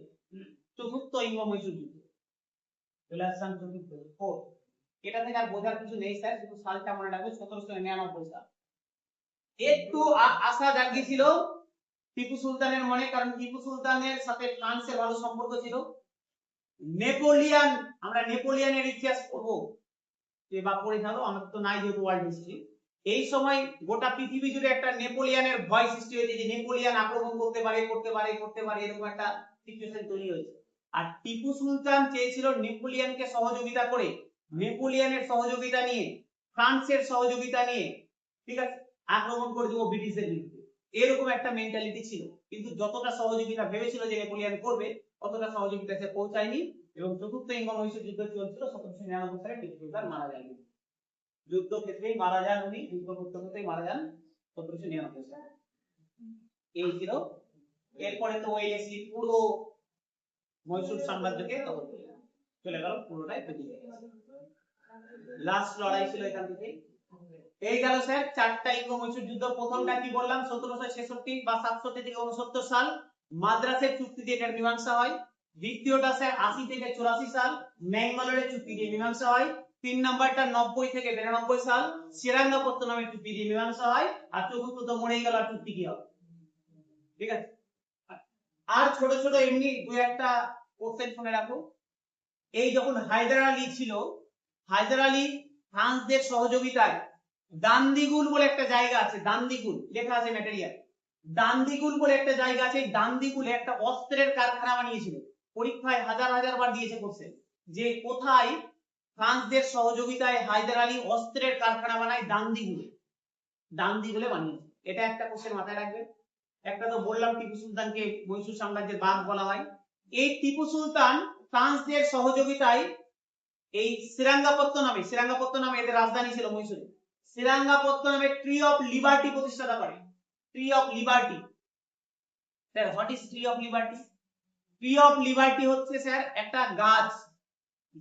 চতুর্থ ইঙ্গ মহীশূর যুদ্ধ চলে আসলাম চতুর্থ এটা থেকে আর বোঝার কিছু নেই স্যার শুধু সালটা মনে রাখবে 1799 সাল একটু আশা জাগিয়েছিল টিপু সুলতানের মনে কারণ টিপু সুলতানের সাথে ফ্রান্সের ভালো সম্পর্ক ছিল নেপোলিয়ান আমরা নেপোলিয়ানের ইতিহাস পড়বো যে বা পড়ে থাকো আমাদের তো নাই যেহেতু ওয়ার্ল্ড হিস্ট্রি এই সময় গোটা পৃথিবী জুড়ে একটা নেপোলিয়ানের ভয় সৃষ্টি হয়েছে যে নেপোলিয়ান আক্রমণ করতে পারে এরকম একটা সিচুয়েশন তৈরি হয়েছে আর টিপু সুলতান চেয়েছিল নেপোলিয়ানকে সহযোগিতা করে নেপোলিয়ানের সহযোগিতা নিয়ে ফ্রান্সের সহযোগিতা নিয়ে ঠিক আছে আক্রমণ করে দেবো ব্রিটিশদের বিরুদ্ধে এরকম একটা মেন্টালিটি ছিল কিন্তু যতটা সহযোগিতা ভেবেছিল যে নেপোলিয়ান করবে অতটা সহযোগিতা সে পৌঁছায়নি এবং চতুর্থ ইঙ্গ মহীশূর যুদ্ধ চলছিল 1799 সালে টিপু সুলতান মারা যান যুদ্ধ ক্ষেত্রেই মারা যান উনি যুদ্ধ করতে করতেই মারা যান 1799 সালে এই ছিল এরপরে তো ওই এসি পুরো মহীশূর সাম্রাজ্যকে দখল করে চলে গেল পুরোটাই পৃথিবী লাস্ট লড়াই ছিল এখান থেকে এই গেল স্যার চারটা ইঙ্গ মহীশূর যুদ্ধ প্রথমটা কি বললাম 1766 বা 67 থেকে 69 সাল মাদ্রাসের চুক্তি দিয়ে এটার মীমাংসা হয় দ্বিতীয়টা স্যার 80 থেকে 84 সাল ম্যাঙ্গালোরের চুক্তি দিয়ে মীমাংসা হয় তিন নাম্বারটা 90 থেকে 92 সাল শ্রীরাঙ্গাপত্ত নামের চুক্তি দিয়ে মীমাংসা হয় আর চতুর্থ তো মরেই গেল আর চুক্তি কি হবে ঠিক আছে আর ছোট ছোট এমনি দুই একটা কোশ্চেন শুনে রাখো এই যখন হায়দার আলী ছিল হায়দার আলী ফ্রান্সদের সহযোগিতায় দান্দিগুল বলে একটা জায়গা আছে দান্দিগুল লেখা আছে ম্যাটেরিয়াল দান্দিগুল বলে একটা জায়গা আছে দান্দিগুলে একটা অস্ত্রের কারখানা বানিয়েছিল পরীক্ষায় হাজার হাজার বার দিয়েছে কোশ্চেন যে কোথায় ফ্রান্সদের সহযোগিতায় হায়দার আলী অস্ত্রের কারখানা বানায় দান্দিগুলে বানিয়েছে এটা একটা কোশ্চেন মাথায় রাখবেন একটা তো বললাম টিপু সুলতানকে মহীশূর সাম্রাজ্যের বাঘ বলা হয় এই টিপু সুলতান ফ্রান্সদের সহযোগিতায় এই শ্রীরাঙ্গাপত্ত নামে এদের রাজধানী ছিল মহীশূরে শ্রীরাঙ্গাপত্ত নামে ট্রি অফ লিবার্টি প্রতিষ্ঠা করে tree of liberty sir what is tree of liberty tree of liberty হচ্ছে স্যার একটা গাছ,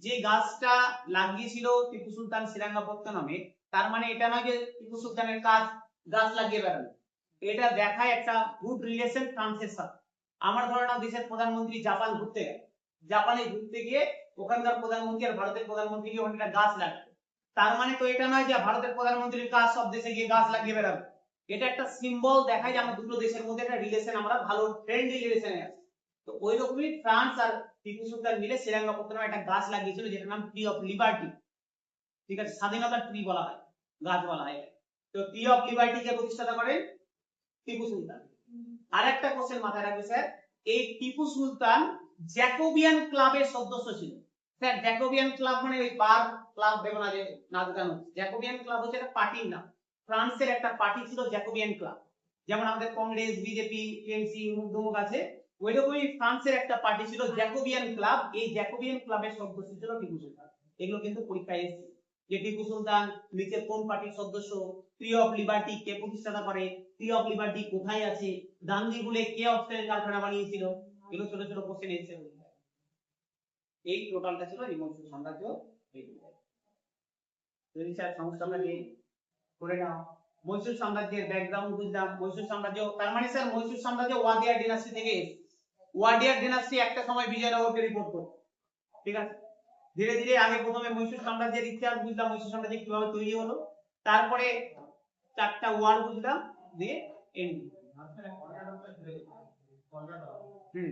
যে গাছটা লাগিয়েছিল টিপু সুলতান শ্রীরঙ্গপত্তনমে। তার মানে এটা নয় যে টিপু সুলতানের কাজ গাছ লাগিয়ে বেড়ানো, এটা দেখায় একটা গুড রিলেশন ফ্রান্সের সাথে। আমার ধরনের দেশের প্রধানমন্ত্রী জাপান ঘুরতে গেল, জাপানে ঘুরতে গিয়ে ওখানকার প্রধানমন্ত্রী আর ভারতের প্রধানমন্ত্রী গিয়ে ওখানে একটা গাছ লাগালো। তার মানে তো এটা নয় যে ভারতের প্রধানমন্ত্রীর কাজ সব দেশে গিয়ে গাছ লাগিয়ে বেড়াবে। এটা একটা সিম্বল দেখায় যে আমরা দুটো দেশের মধ্যে একটা রিলেশন, আমরা ভালো ফ্রেন্ডলি রিলেশনে আছি। তো ওই রকমই ফ্রান্স আর টিপু সুলতান মিলে শ্রীরঙ্গপত্তনমে একটা গাছ লাগিয়েছিল যেটার নাম ট্রি অফ লিবার্টি। ঠিক আছে, স্বাধীনতার ট্রি বলা হয়, গাছ বলা হয়। তো ট্রি অফ লিবার্টি কে প্রতিষ্ঠাতা করেন? টিপু সুলতান। আরেকটা কোশ্চেন মাথায় রাখবে স্যার, এই টিপু সুলতান জ্যাকোবিয়ান ক্লাবের সদস্য ছিল। স্যার জ্যাকোবিয়ান ক্লাব মানে ওই বার ক্লাব দেখো না যে নাচ গান হচ্ছে, জ্যাকোবিয়ান ক্লাব হচ্ছে একটা পার্টির নাম। ফ্রান্সের একটা পার্টি ছিল জ্যাকোবিয়ান ক্লাব, যেমন আমাদের কংগ্রেস, বিজেপি, টিএমসি, মুখ আছে, ওইরকমই ফ্রান্সের একটা পার্টি ছিল জ্যাকোবিয়ান ক্লাব। এই জ্যাকোবিয়ান ক্লাবের সদস্য ছিল টিপু সুলতান। এগুলো কিন্তু পরীক্ষায় এসেছে যে টিপু সুলতান নিচের কোন পার্টির সদস্য, ট্রি অফ লিবার্টি কে প্রতিষ্ঠাতা করে, ট্রি অফ লিবার্টি কোথায় আছে, গান্ধী বলে কে অস্ত্রের কারখানা বানিয়েছিল, এগুলো ছোট ছোট কোশ্চেন এসেছে। এই টোটালটা ছিল এই মৈসূর সাম্রাজ্য। যদি স্যার সমস্যাটা নিয়ে করে নাও, মৈসূর সাম্রাজ্যের ব্যাকগ্রাউন্ড বুঝলাম। মৈসূর সাম্রাজ্য তার মানে স্যার মৈসূর সাম্রাজ্য ওয়াডিয়ার ডিনাস্টি থেকে এসেছে। ওয়াডিয়ার ডিনাস্টি একটা সময় বিজয়নগরকে রিপোর্ট করত। ঠিক আছে, ধীরে ধীরে আগে প্রথমে মৈসূর সাম্রাজ্যের ইতিহাস বুঝলাম, মৈসূর সাম্রাজ্য কিভাবে তৈরি হলো, তারপরে চারটা ওয়ার বুঝলাম, দিয়ে এন্ড। হুম,